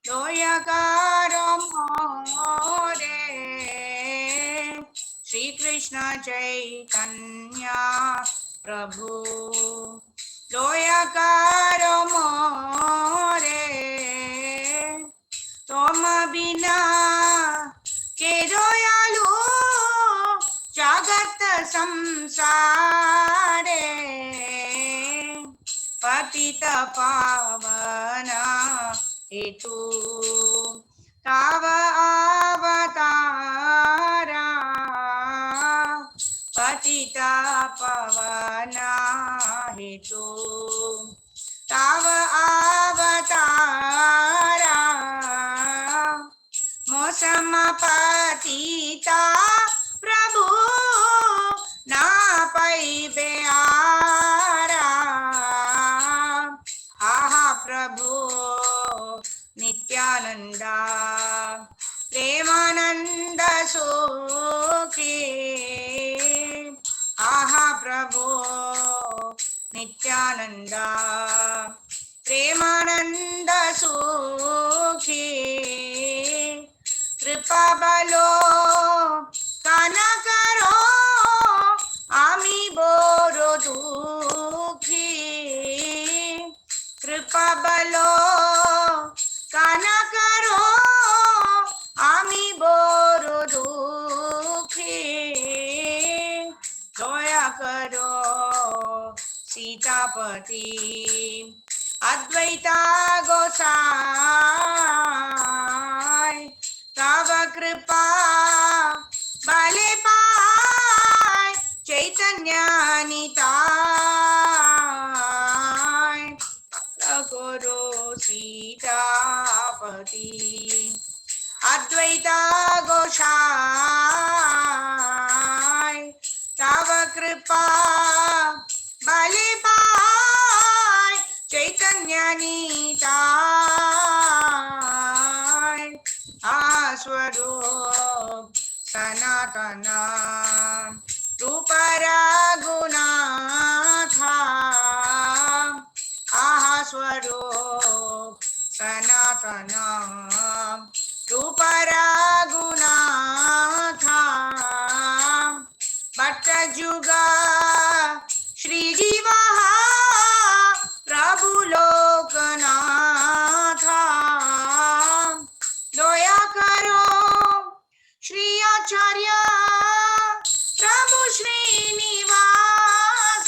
दोयकारो मोरे श्री कृष्ण चैतन्य प्रभु दोयकारो मोरे तुम बिना के दयालु जगत संसारे पतित पावन हेतु तव अवतारा पतित पावन हेतु तव अवतारा मौसम पतिता प्रभु ना पैबे आरा आहा प्रभु नित्यानंदा प्रेमानंद सुखी आहा प्रभु नित्यानंदा प्रेमानंद सुखी कृपा बलो काना करो आमी बोरो दुखी कृपा बलो काना करो आमी बोरो दुखी दया करो सीतापति अद्वैता गोसाई तव कृपा बले पाय चैतन्य निताय गुरु सीतापति अद्वैता गोसाई तव कृपा बले पाय चैतन्य निताय स्वरूप सनातन रूप रघुनाथा आहा स्वरूप सनातन रूप रघुनाथा भट्ट जुगा श्री जीवा प्रभु लोकनाथा दया करो श्री आचार्य प्रभु श्रीनिवास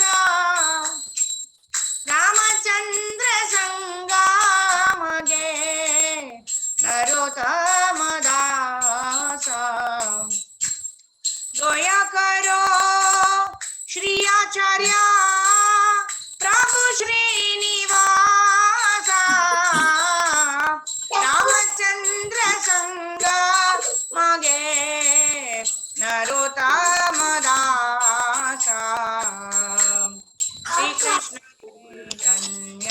रामचंद्र संगामगे नरोत्तम दास दया करो श्री आचार्य प्रभु श्रीनिवास रामचंद्र संग मगे नरोत्तम दास श्री कृष्ण चैतन्य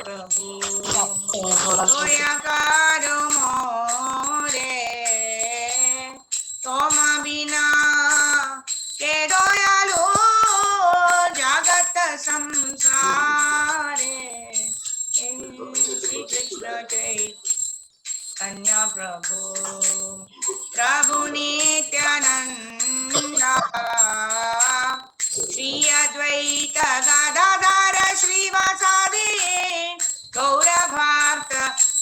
प्रभु दया करो मोरे तुम बिना के दयालु जगत संसारे श्री कृष्ण चैतन्य प्रभु प्रभु नित्यानंदा श्री अद्वैत गदाधर श्रीवासादि गौर भक्त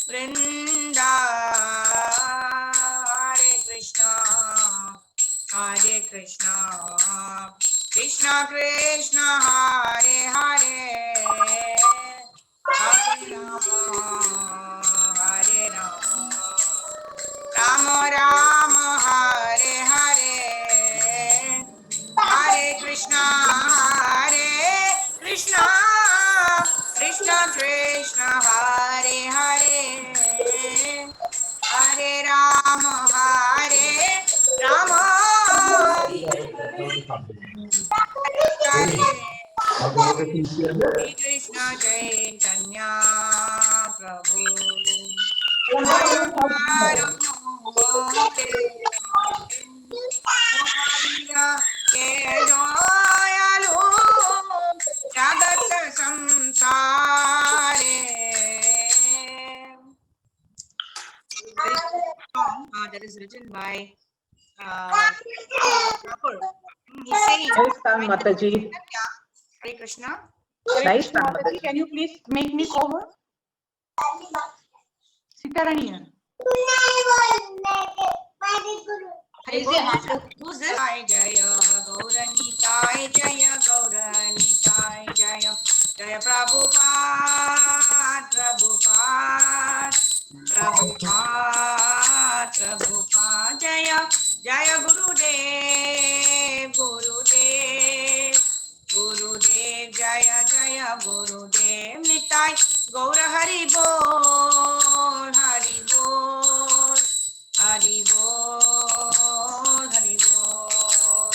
वृंदा हरे कृष्णा कृष्णा कृष्णा हरे हरे हरे राम राम हरे हरे हरे कृष्णा कृष्णा कृष्णा हरे हरे हरे राम हरे श्री कृष्ण चैतन्य प्रभु के दयालु जगत संसारे that is written by Thakur. He's saying, Nice song, Mataji. Hare Krishna. Nice song, Mataji, Mataji. can you please make me co-host? Sitaraniya. Who's this? Jaya Gauranitai, Jaya Gauranitai, Jaya Jaya Prabhupada, Prabhupada, Prabhupada, Prabhupada, Jaya Jaya Gurudev, Gurudev, Gurudev, Jaya Jaya Gurudev, Nitai, Gaura Hari Bol, Hari Bol, Hari Bol, Hari Bol.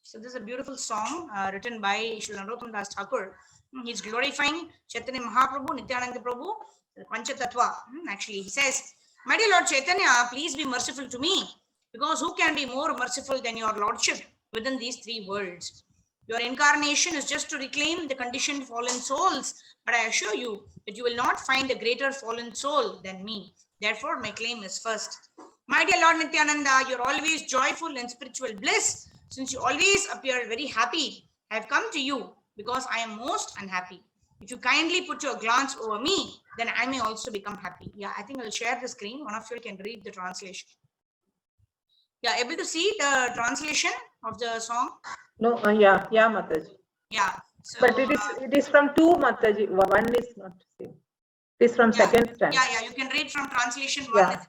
So this is a beautiful song written by Sri Narottam Das Thakur. He's glorifying Chaitanya Mahaprabhu, Nityananda Prabhu, the Panchatattva. Actually, he says, "My dear Lord Chaitanya, please be merciful to me, because who can be more merciful than your Lordship within these three worlds? Your incarnation is just to reclaim the conditioned fallen souls, but I assure you that you will not find a greater fallen soul than me. Therefore, my claim is first. My dear Lord Nityananda, you're always joyful in spiritual bliss. Since you always appear very happy, I have come to you because I am most unhappy. If you kindly put your glance over me, then I may also become happy." Yeah, I think I'll share the screen. One of you can read the translation. Yeah, able to see the translation of the song? No, yeah, Mataji. Yeah. So, But it is from two, Mataji. One is not same. It is from second stanza. Yeah, you can read from translation one. Yeah.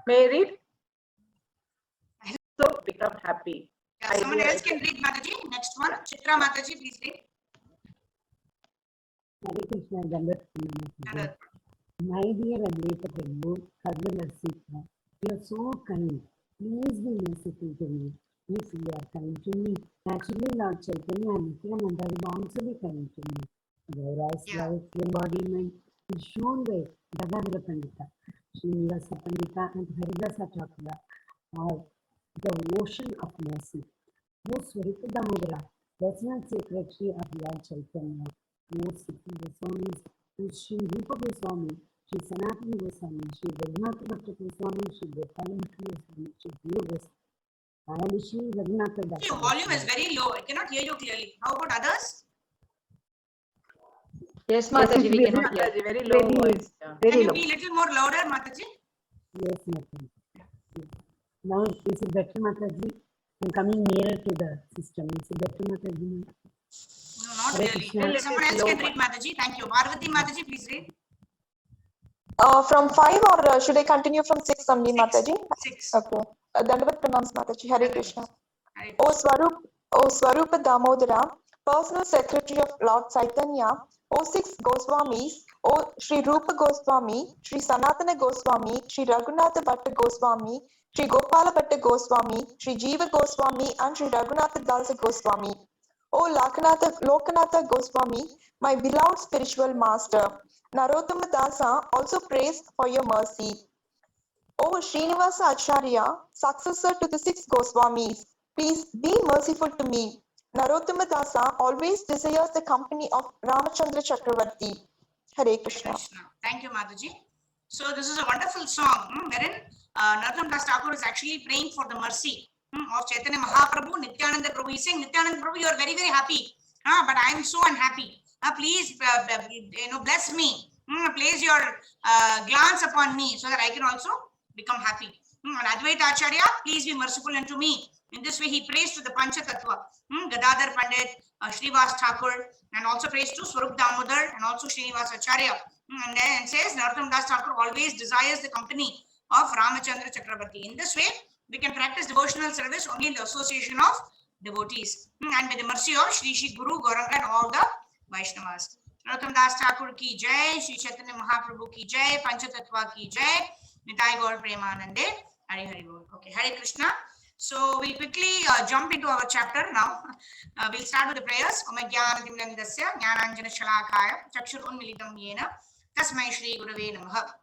May I read? So become happy. Yeah, someone else can read, Mataji. Next one, Chitra Mataji, please read. Hare Krishna, Dandavat. My dear Advaita Prabhu, Kadvalasika, you are so kind. Please be merciful to me. If you are kind to me, naturally Lord Chaitanya and Nityananda will also be kind to me. Gaura's life, embodiment is shown by Gadadhara Pandita, Srinivasa Pandita, and Haridasa Thakura are the ocean of mercy. Most Swarupa Damodara, personal secretary of Lord Chaitanya, most Goswamis, Sri Rupa Goswami, Sri Sanatana Goswami, Sri Raghunath Bhatta Goswami, Sri Gopala Bhatta Goswami, Sri Yogas, and Sri Raghunath Das. Your volume is very low. I cannot hear you clearly. How about others? Yes, Mataji, we cannot hear. Mataji, very low voice. Yeah. Can you be a little more louder, Mataji? Yes, Mataji. Now, is it better, Mataji? I'm coming nearer to the system. Is it better, Mataji? No, not really. Someone else can read, Mataji. Thank you. Parvati Mataji, please read. From 5 or should I continue from 6 only, Mataji? 6. Okay. Dandavat pranams, Mataji. Hare Krishna. Hare O Swarupa Damodara, personal secretary of Lord Chaitanya, O 6 Goswamis, O Sri Rupa Goswami, Sri Sanatana Goswami, Sri Raghunatha Bhatta Goswami, Sri Gopala Bhatta Goswami, Sri Jiva Goswami, and Sri Raghunatha Dasa Goswami. O Lokanatha Goswami, my beloved spiritual master. Narottama Dasa also prays for your mercy. O Srinivasa Acharya, successor to the 6 Goswamis, please be merciful to me. Narottama Dasa always desires the company of Ramachandra Chakravarti. Hare Krishna. Thank you, Mataji. So this is a wonderful song wherein Narottam Das Thakur is actually praying for the mercy of Chaitanya Mahaprabhu, Nityananda Prabhu. He's saying, Nityananda Prabhu, you are very, very happy, but I am so unhappy. Please, bless me. Place your glance upon me so that I can also become happy. And Advaita Acharya, please be merciful unto me. In this way, he prays to the Panchatattva, Gadadhar Pandit, Srivas Thakur, and also prays to Swarup Damodar and also Srinivas Acharya. And then says, Narottam Das Thakur always desires the company of Ramachandra Chakravarti. In this way, we can practice devotional service only in the association of devotees. And with the mercy of Shri Shri Guru, Gauranga, and all the Vaishnavas. Narottam Das Thakur ki jai, Shri Chaitanya Mahaprabhu ki jai, Panchatattva ki jai, Nitai Gaur Premanande, Hari Hari Bol. Okay, Hare Krishna. So we'll quickly jump into our chapter now. We'll start with the prayers. Om Jnanatimlandasya Jnananjana Shalakaya Chakshur Unmilitam Yena Tasmai Shri Gurave Namaha.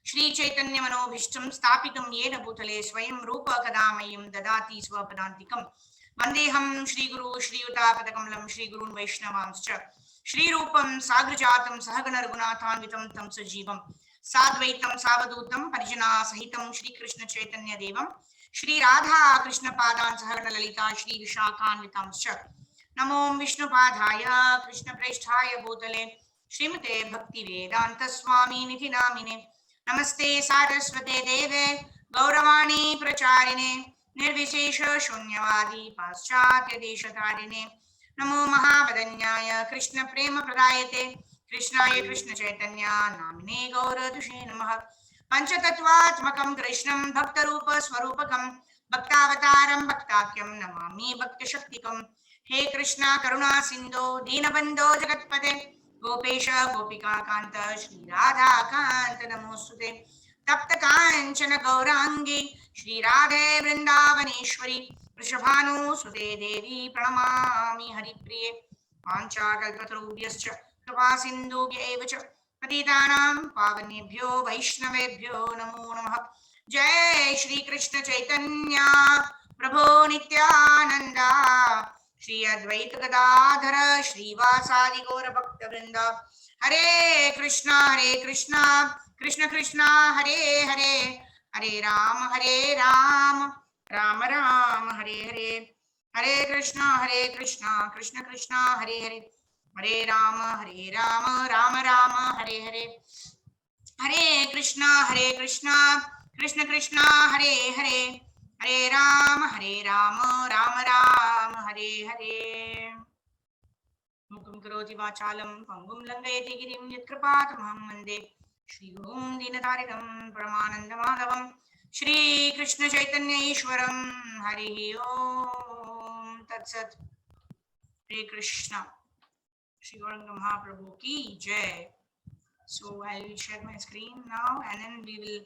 Shri Chaitanya Manobhishtam Stapitam Yena Bhutale Swayam Rupa Kadamayam Dadati Swapadantikam Vandeham Shri Guru Shri Yuta Padakamalam Shri Gurun Vaishnavamscha Shri Rupam Sagrajatam Sahagana Raghunathanvitam Tam Sajivam Sadvaitam Savadutam Parijana Sahitam Shri Krishna Chaitanya Devam Shri Radha Krishna Padan Sahagana Lalita Shri Vishakhanvitam Scha Namo Vishnu Padhaya Krishna Preshthaya Bhutale Srimate Bhakti Vedanta Swami Niti Namine Namaste Saraswate Deve Gauravani Pracharine Nirvishesha Shunyavadi Paschatya Deshatarine Namo Mahavadanyaya Krishna Prema Pradayate Krishnaya Krishna Chaitanya Namine Gaura Dushe Namaha Panchatattvatmakam Krishnam Bhaktarupa Swarupakam Bhaktavataram Bhaktakyam Namami Bhaktashaktikam He Krishna Karuna Sindhu Dinabandho Jagatpate Gopesha Gopika Kanta Shri Radha Kanta Namostute Tapta Kanchana Gaurangi Shri Radhe Vrindavaneshwari Vrishabhanu Sute Devi Pranamami Haripriye Pancha Kalpatarubhyascha Kripa Sindhubhya evacha Patitanam Pavanebhyo Vaishnavebhyo Namo Namaha Jai Shri Krishna Chaitanya Prabhu Nityananda Shri Advaita Gadadhara Shri Vasadi Gaura Bhakta Vrinda Hare Krishna Krishna Krishna Hare Hare Hare Ram Rama Rama Hare Hare Hare Krishna Krishna Krishna Hare Hare Hare Rama Rama Rama Hare Hare Hare Krishna Krishna Krishna Hare Hare Hare Rama Rama Hare Hare Mukam karoti vachalam pangum langayati girim yatkrapatamaham mande Shri Om Dinataridam Paramanandamadavam Shri Krishna Chaitanya Ishwaram Hari Om Tatsat Hare Krishna Shri Gauranga Mahaprabhu Ki Jai. So I will share my screen now and then we will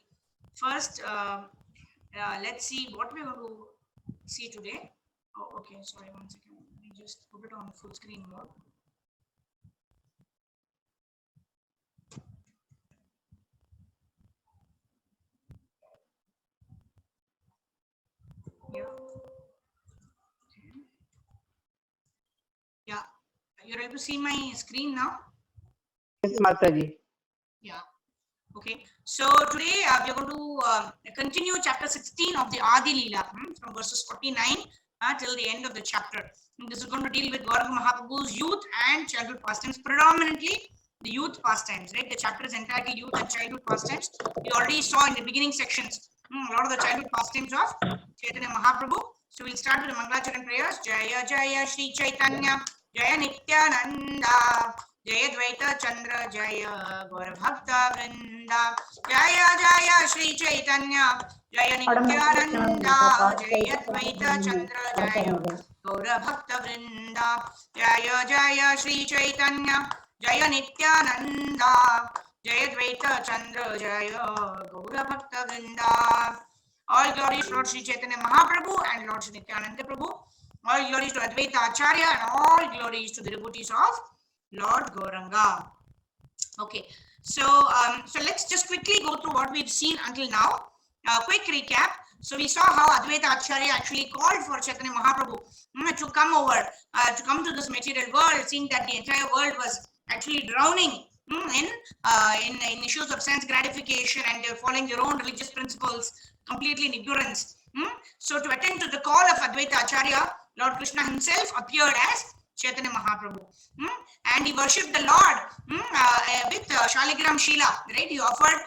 first let's see what we are going to see today. Oh, okay, sorry, 1 second. Let me just put it on full screen mode. Yeah. Okay. Yeah. You're able to see my screen now? Yes, Mataji. Yeah. Okay. So today we are going to continue chapter 16 of the Adi Lila from verses 49 till the end of the chapter. And this is going to deal with Gauranga Mahaprabhu's youth and childhood pastimes, predominantly the youth pastimes, right? The chapter is entirely youth and childhood pastimes. We already saw in the beginning sections a lot of the childhood pastimes of Chaitanya Mahaprabhu. So we'll start with the Mangalacharan prayers. Jaya Jaya Shri Chaitanya Jaya Nityananda Jaya Dvaita Chandra Jaya Gaura Bhakta Vrinda Jaya Jaya Shri Chaitanya Jaya Nityananda Jaya Dvaita Chandra Jaya Gaura Bhakta Vrinda Jaya Jaya Shri Chaitanya Jaya Nityananda Jaya Dvaita Chandra Jaya Gaura Bhakta Vrinda. All glories to Lord Sri Chaitanya Mahaprabhu and Lord Sri Nityananda Prabhu. All glories to Advaita Acharya and all glories to the devotees of Lord Gauranga. Okay, so let's just quickly go through what we've seen until now. Quick recap. So we saw how Advaita Acharya actually called for Chaitanya Mahaprabhu to come over, to come to this material world, seeing that the entire world was actually drowning in issues of sense gratification and they're following their own religious principles completely in ignorance. So to attend to the call of Advaita Acharya, Lord Krishna himself appeared as Chaitanya Mahaprabhu. And he worshipped the Lord with Shaligram Shila, right? He offered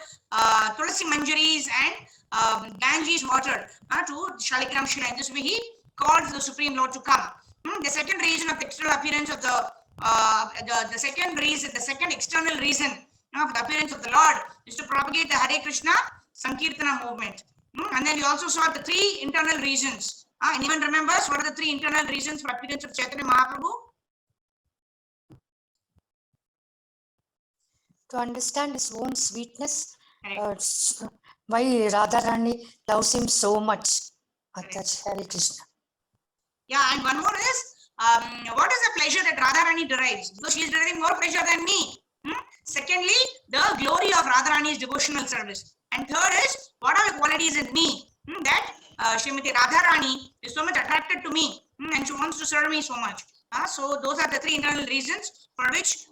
Tulasi Manjaris and Ganges water to Shaligram Shila. In this way, he called the Supreme Lord to come. The second reason of the external appearance of the second external reason for the appearance of the Lord is to propagate the Hare Krishna Sankirtana movement. And then we also saw the three internal reasons. Anyone remembers what are the three internal reasons for appearance of Chaitanya Mahaprabhu? To understand his own sweetness, why Radharani loves him so much. That's Hare Krishna. Yeah, and one more is, what is the pleasure that Radharani derives? Because she is deriving more pleasure than me. Secondly, the glory of Radharani's devotional service. And third is, what are the qualities in me that Srimati Radharani is so much attracted to me and she wants to serve me so much. So those are the three internal reasons for which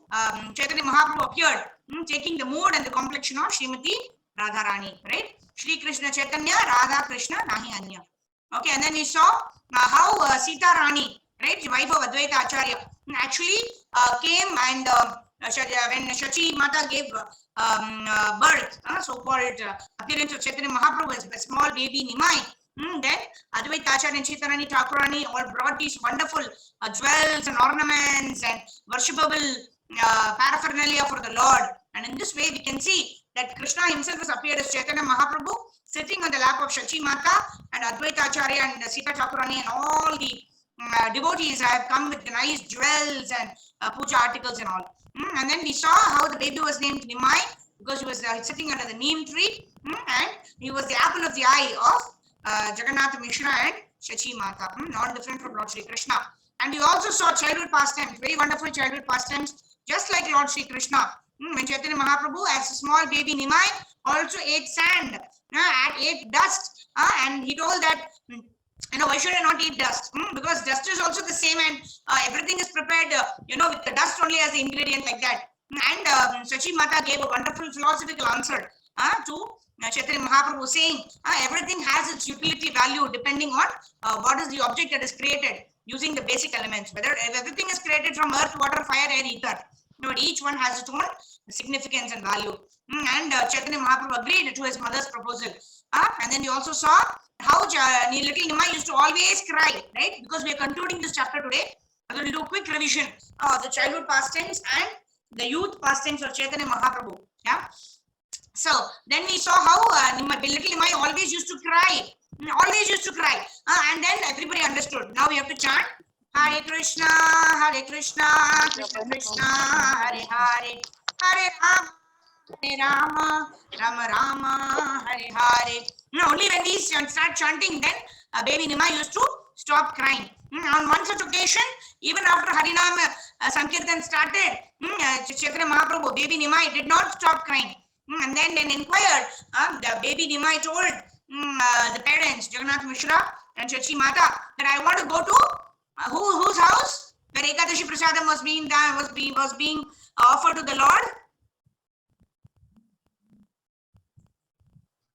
Chaitanya Mahaprabhu appeared, taking the mood and the complexion of Srimati Radharani, right? Shri Krishna Chaitanya, Radha Krishna, Nahi Anya. Okay, and then we saw how Sita Rani, right, the wife of Advaita Acharya, actually came and when Shachi Mata gave birth, so-called appearance of Chaitanya Mahaprabhu as a small baby Nimai, then Advaita Acharya and Chitarani Thakurani all brought these wonderful jewels and ornaments and worshipable paraphernalia for the Lord. And in this way, we can see that Krishna himself has appeared as Chaitanya Mahaprabhu, sitting on the lap of Shachi Mata and Advaita Acharya and Sita Thakurani, and all the devotees have come with nice jewels and puja articles and all. And then we saw how the baby was named Nimai because he was sitting under the neem tree, and he was the apple of the eye of Jagannath Mishra and Shachi Mata, not different from Lord Sri Krishna. And we also saw childhood pastimes, very wonderful childhood pastimes, just like Lord Sri Krishna. When Chaitanya Mahaprabhu, as a small baby Nimai, also ate sand, ate dust, and he told that, why should I not eat dust? Because dust is also the same, and everything is prepared, with the dust only as the ingredient, like that. And Shachi Mata gave a wonderful philosophical answer to Chaitanya Mahaprabhu, saying everything has its utility value depending on what is the object that is created using the basic elements. Whether everything is created from earth, water, fire, air, ether, but each one has its own significance and value. And Chaitanya Mahaprabhu agreed to his mother's proposal. And then we also saw how little Nimai used to always cry, right? Because we are concluding this chapter today. I'm going to do a quick revision of the childhood pastimes and the youth pastimes of Chaitanya Mahaprabhu. Yeah. So then we saw how little Nimai always used to cry. Always used to cry. And then everybody understood. Now we have to chant Hare Krishna, Krishna Krishna, Hare Hare, Hare Rama, Rama Rama, Hare Hare. Only when we start chanting, then baby Nimai used to stop crying. On one such occasion, even after Harinam Sankirtan started, Chaitanya Mahaprabhu, baby Nimai did not stop crying. And then inquired, the baby Nimai told the parents, Jagannath Mishra and Shachi Mata, that I want to go to whose house? Where Ekadashi Prasadam was being done, was being offered to the Lord.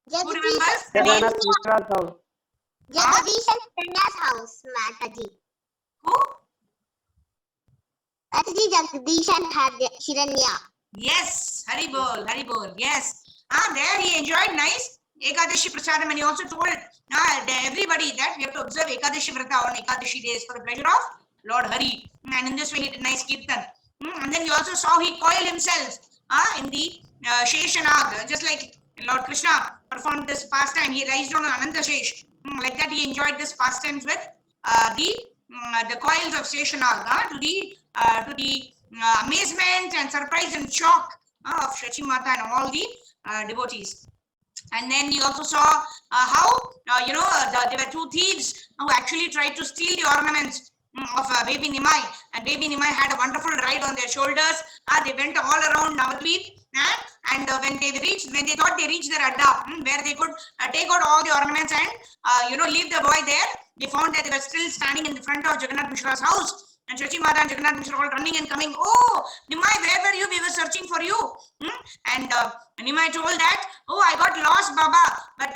Who remembers? Jagannath Mishra's house. Jagadish and Pranya's house, Mataji. Who? Mataji, Jagadish and Shiranya. Yes, Haribol, yes. There he enjoyed nice Ekadashi Prasadam, and he also told everybody that we have to observe Ekadashi Vrata on Ekadashi days for the pleasure of Lord Hari. And in this way he did nice kirtan. And then you also saw he coiled himself in the Sheshanag, just like Lord Krishna performed this pastime. He raised on Ananta Shesh. Like that he enjoyed this pastimes with the coils of Sheshanag to the amazement and surprise and shock of Shachi Mata and all the devotees. And then you also saw how there were two thieves who actually tried to steal the ornaments of baby Nimai, and baby Nimai had a wonderful ride on their shoulders. They went all around Navadvip, and when they thought they reached their adda, where they could take out all the ornaments and leave the boy there, they found that they were still standing in the front of Jagannath Mishra's house. And Shachi Mata and Jagannath Mishra all running and coming. Oh, Nimai, where were you? We were searching for you. And Nimai told that, oh, I got lost, Baba. But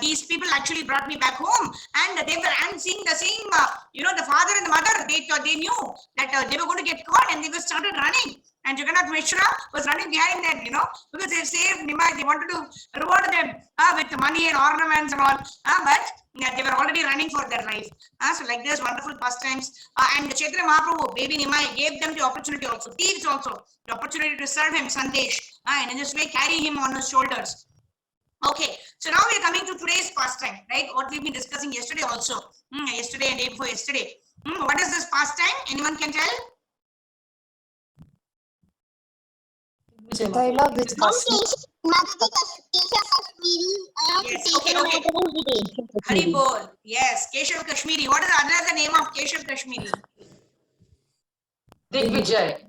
these people actually brought me back home. And they were seeing the same, the father and the mother. They knew that they were going to get caught, and they were started running. And Jagannath Mishra was running behind them, because they saved Nimai. They wanted to reward them with money and ornaments and all. But they were already running for their life. So like this, wonderful pastimes. And the Chaitanya Mahaprabhu, baby Nimai, gave them the opportunity also, thieves also, the opportunity to serve him Sandesh. And in this way, carry him on his shoulders. Okay, so now we are coming to today's pastime, right? What we've been discussing yesterday also. Yesterday and day before yesterday. What is this pastime? Anyone can tell? I love this pastime. Yes, okay. Hari Bol. Yes, Keshav Kashmiri. What is the name of Keshav Kashmiri? Digvijay.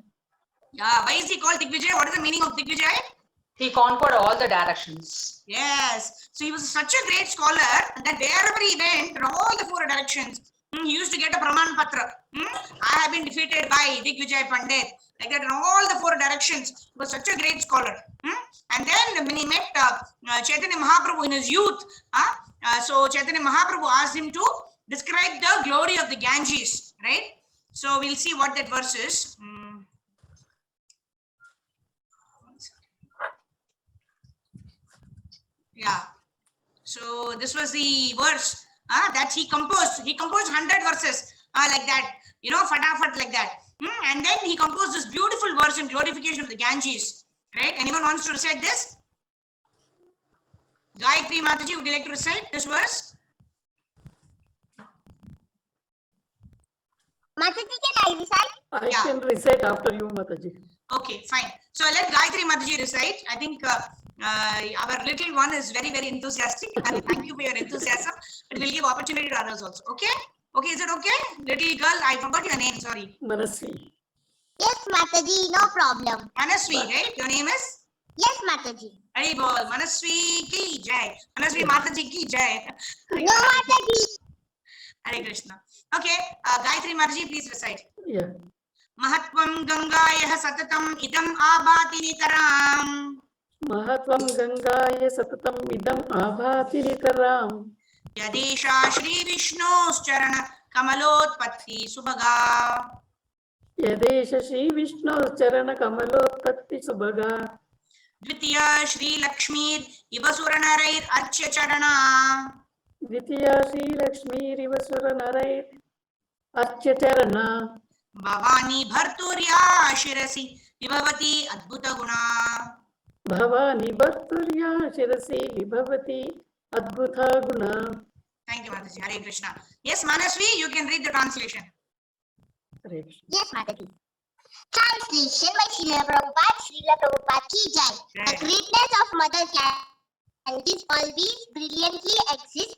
Yeah, why is he called Digvijay? What is the meaning of Digvijay? He conquered all the directions. Yes. So he was such a great scholar that wherever he went, in all the four directions, He used to get a Praman Patra. I have been defeated by Digvijay Pandit. Like that in all the 4 directions. He was such a great scholar. And then when he met Chaitanya Mahaprabhu in his youth, so Chaitanya Mahaprabhu asked him to describe the glory of the Ganges, right? So we'll see what that verse is. Yeah. So this was the verse that he composed. He composed 100 verses like that, fatafat like that. And then he composed this beautiful verse in glorification of the Ganges. Right? Anyone wants to recite this? Gayatri Mataji, would you like to recite this verse? Mataji, can I recite? I can recite after you, Mataji. Okay, fine. So let Gayatri Mataji recite. I think our little one is very, very enthusiastic. And thank you for your enthusiasm. It will give opportunity to others also. Okay? Okay, is it okay? Little girl, I forgot your name, sorry. Manasvi. Yes, Mataji, no problem. Manasvi, right? Your name is? Yes, Mataji. Hari bol. Manasvi ki jai. Manasvi Mataji ki jai. No, Mataji. Hare Krishna. Okay, Gayatri Mataji, please recite. Yeah. Mahatvam Gangayah Satatam Idam Abhati Nitaram. Mahatvam Gangaya Satatam Idam Abhati Nitaram. Yadesha Shri Vishnu's Charana Kamalotpatti Subhaga. Yadesha Shri Vishnu Charana Kamalotpatti Subhaga. Dvitiya Shri Lakshmir Ivasuranarair Archya Charana. Dvitiya Shri Lakshmi Rivasura Narai Archya Charana. Bhavani Bharturya Shirasi Vibhavati Adbhuta Guna. Bhavani Bharturya Shirasi Vibhavati Adbhuta Guna. Thank you, Mataji. Hare Krishna. Yes, Manasvi, you can read the translation. Hare Krishna. Yes, Mataji. Translation by Srila Prabhupada, Srila Prabhupada ki jai. The greatness of Mother Ganges always brilliantly exists.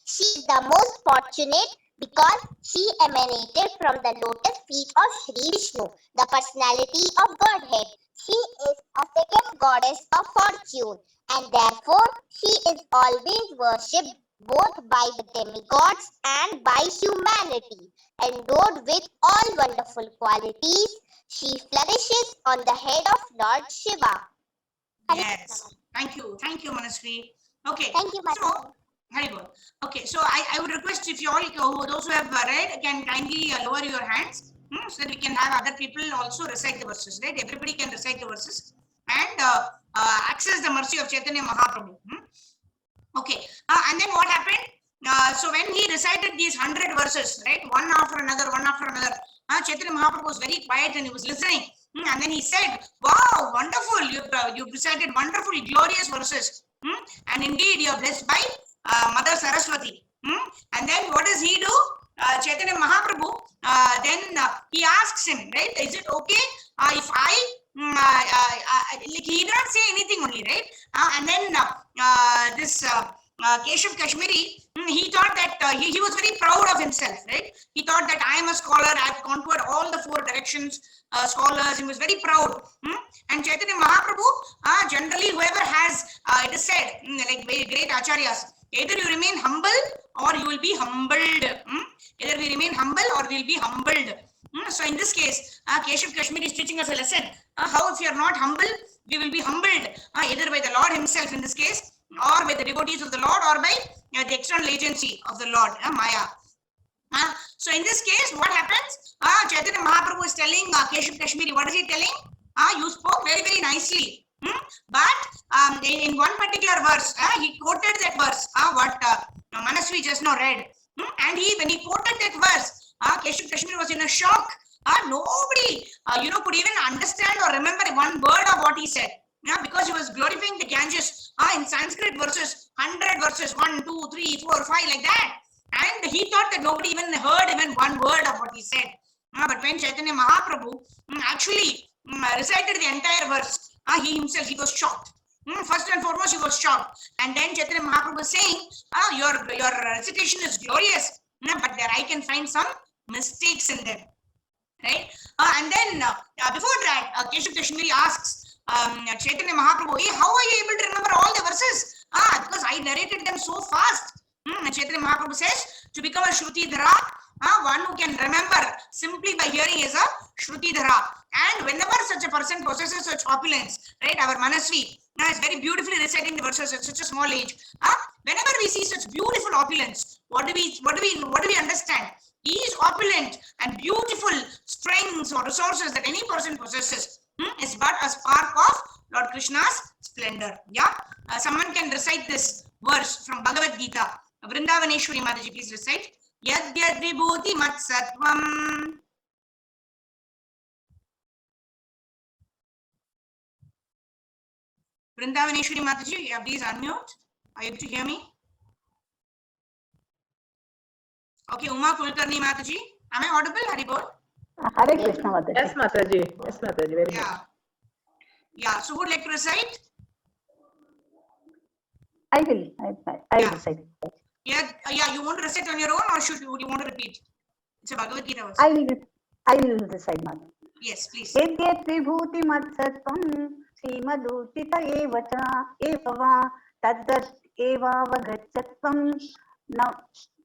She is the most fortunate because she emanated from the lotus feet of Sri Vishnu, the personality of Godhead. She is a second goddess of fortune, and therefore she is always worshipped both by the demigods and by humanity. Endowed with all wonderful qualities, she flourishes on the head of Lord Shiva. Yes. Thank you, Manasvi. Okay. Thank you, Mataji. So, Haribol. Okay, so I would request if you all, those who have read, can kindly lower your hands so that we can have other people also recite the verses, right? Everybody can recite the verses and access the mercy of Chaitanya Mahaprabhu. Okay, and then what happened? So when he recited these 100 verses, right, one after another, Chaitanya Mahaprabhu was very quiet and he was listening. And then he said, wow, wonderful, you've recited wonderful, glorious verses. And indeed, you are blessed by Mother Saraswati. And then what does he do? Chaitanya Mahaprabhu, then he asks him, right, is it okay if I, like he did not say anything only, right? And then this Keshav Kashmiri, he thought that he was very proud of himself, right? He thought that I am a scholar, I have conquered all the 4 directions, scholars, he was very proud. And Chaitanya Mahaprabhu, generally whoever has, it is said, like very great acharyas, either you remain humble or you will be humbled. Either we remain humble or we will be humbled. So in this case, Keshav Kashmiri is teaching us a lesson. How if you are not humble, we will be humbled either by the Lord himself in this case, or by the devotees of the Lord, or by the external agency of the Lord, Maya. So in this case, what happens? Chaitanya Mahaprabhu is telling Keshav Kashmiri, what is he telling? You spoke very, very nicely. But in one particular verse, he quoted that verse, what Manasvi just now read. And when he quoted that verse, Keshav Kashmiri was in a shock. Nobody, could even understand or remember one word of what he said. Because he was glorifying the Ganges in Sanskrit verses, 100 verses, 1, 2, 3, 4, 5, like that. And he thought that nobody even heard even one word of what he said. But when Chaitanya Mahaprabhu actually recited the entire verse, he was shocked. First and foremost, he was shocked. And then Chaitanya Mahaprabhu was saying, your recitation is glorious, but there I can find some mistakes in them. Right? And then before that, Keshav Kashmiri asks Chaitanya Mahaprabhu, hey, how are you able to remember all the verses? Because I narrated them so fast. And Chaitanya Mahaprabhu says, to become a Shruti Dhara, One who can remember simply by hearing is a Shrutidhara. And whenever such a person possesses such opulence, right, our Manasvi is very beautifully reciting the verses at such a small age. Whenever we see such beautiful opulence, what do we understand? He is opulent and beautiful strengths or resources that any person possesses is but a spark of Lord Krishna's splendor. Yeah, someone can recite this verse from Bhagavad Gita. Vrindavaneshwari Mataji, please recite. Yad yad vibhuti mat sattvam. Vrindavaneshwari Mataji, please unmute. Are you able to hear me? Okay, Uma Kulkarni Mataji, am I audible? Haribol? Hare Krishna Mataji. Yes, Mataji. Yes, Mataji. Very Yeah. much. Yeah. So, who would like to recite? I will Yeah. recite. Yeah. You want to recite on your own, or would you want to repeat? It's a Bhagavad Gita verse. I will recite Mataji. Yes, please. Yad vibhuti matsatvam srimadutita evacha evava tadat eva vagachatvam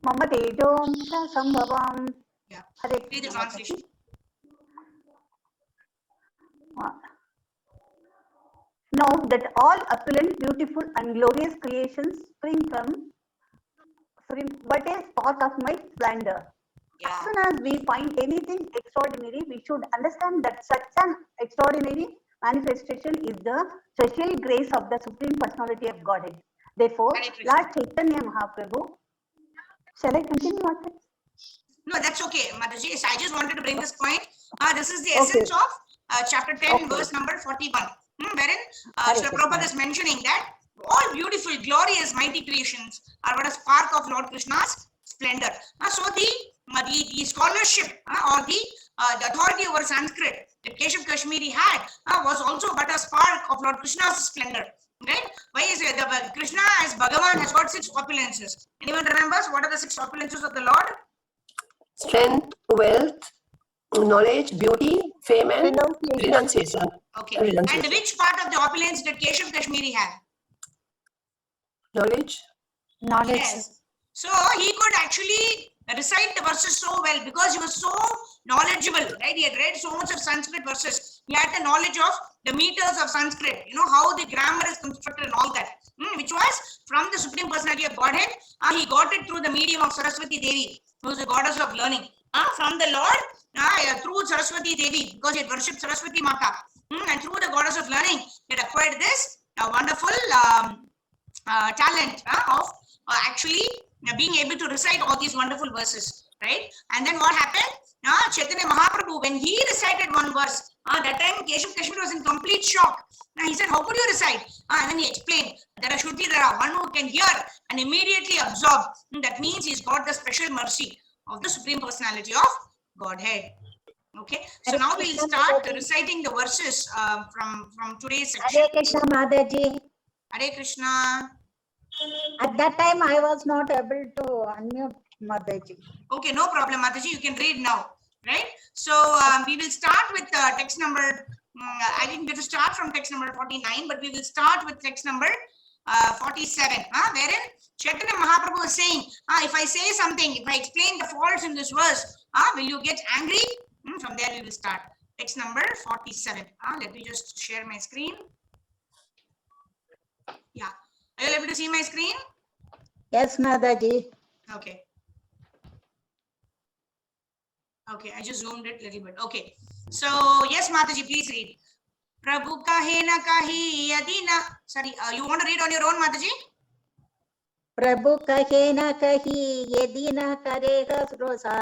mama tejom sambhavam. Yeah. Hare Read the Krishna translation. Mataji. Know that all opulent, beautiful and glorious creations spring from what is part of my splendor. Yeah. As soon as we find anything extraordinary, we should understand that such an extraordinary manifestation is the special grace of the Supreme Personality of Godhead. Therefore, Hare Krishna. Lord Chaitanya Mahaprabhu, shall I continue? Mataji? No, that's okay, Mataji. Yes, I just wanted to bring this point. This is the essence of chapter 10, Okay. verse number 41, wherein Hare Srila Krishna. Prabhupada is mentioning that all beautiful, glorious, mighty creations are but a spark of Lord Krishna's splendor. So the scholarship or the authority over Sanskrit that Keshav Kashmiri had was also but a spark of Lord Krishna's splendor. Right? Why is it that Krishna as Bhagavan has got 6 opulences? Anyone remembers what are the 6 opulences of the Lord? Strength, wealth, knowledge, beauty, fame, and renunciation. Okay. And which part of the opulence did Keshav Kashmiri have? Knowledge. Knowledge. Yes. So he could actually recite the verses so well because he was so knowledgeable, right? He had read so much of Sanskrit verses. He had the knowledge of the meters of Sanskrit, how the grammar is constructed and all that, which was from the Supreme Personality of Godhead. He got it through the medium of Saraswati Devi, who is the goddess of learning. From the Lord, through Saraswati Devi, because he had worshipped Saraswati Mata. And through the goddess of learning, he had acquired this wonderful talent of actually being able to recite all these wonderful verses, right? And then what happened? Chaitanya Mahaprabhu, when he recited one verse, that time Keshav Kashmiri was in complete shock. He said, how could you recite? And then he explained, there are Shrutidhara, one who can hear and immediately absorb. That means he's got the special mercy of the Supreme Personality of Godhead. Okay, so now we'll start reciting the verses from today's section. Hare Krishna Mataji. Hare Krishna. At that time, I was not able to unmute Mataji. Okay, no problem, Mataji. You can read now, right? So we will start with text number. I didn't get to start from text number 49, but we will start with text number 47, wherein Chaitanya Mahaprabhu is saying, if I say something, if I explain the faults in this verse, will you get angry? From there we will start. Text number 47. Let me just share my screen. Yeah. Are you able to see my screen? Yes, Mataji. Okay. Okay, I just zoomed it a little bit. Okay. So, yes, Mataji, please read. Prabhu kahe na kahi yadina. Sorry, you want to read on your own, Mataji? प्रभु कहे न कही यदि न करेगा रोसा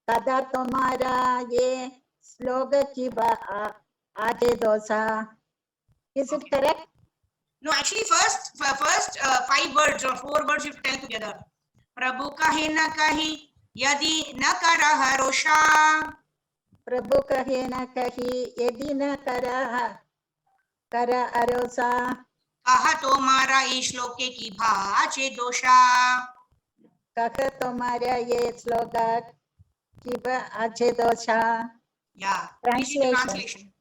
तदा तुम्हारा ये श्लोक की आजे dosa. Is it correct? No, actually, first 5 words or 4 words you tell together. Prabhu kahe na kahi yadi na karaha rosha. प्रभु कहे न कही यदि न कर अरोसा. कहा तुम्हारा इस श्लोके की भाचे दोषा. कहा तुम्हारा ये श्लोक की आजे दोषा. Yeah. Translation.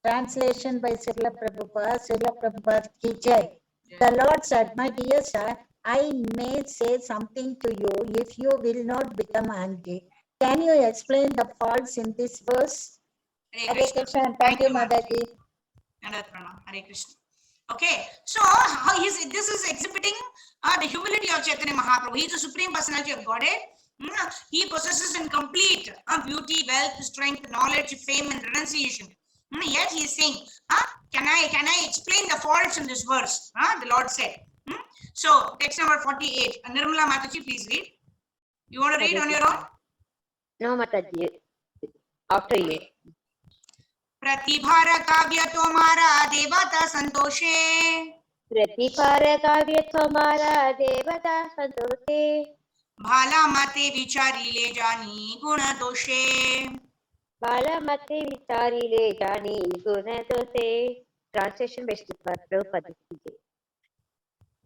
Translation by Srila Prabhupada ki jai. The Lord said, my dear sir, I may say something to you if you will not become angry. Can you explain the faults in this verse? Hare Hare Krishna. Krishna. Thank you, Mataji. Mataji. Hare Krishna. Okay, so how this is exhibiting the humility of Chaitanya Mahaprabhu. He is the Supreme Personality of Godhead. He possesses in complete beauty, wealth, strength, knowledge, fame, and renunciation. Yet he is saying, can I explain the faults in this verse? The Lord said. So text number 48. Nirmala Mataji, please read. You want to read on your own? No, Mataji. After you. प्रतिभार काव्य तुम्हारा देवता संतोषे प्रतिभार काव्य तुम्हारा देवता संतोषे भाला मते विचारी ले जानी गुण दोषे भाला मते विचारी ले जानी गुण दोषे. Translation by Prabhupada.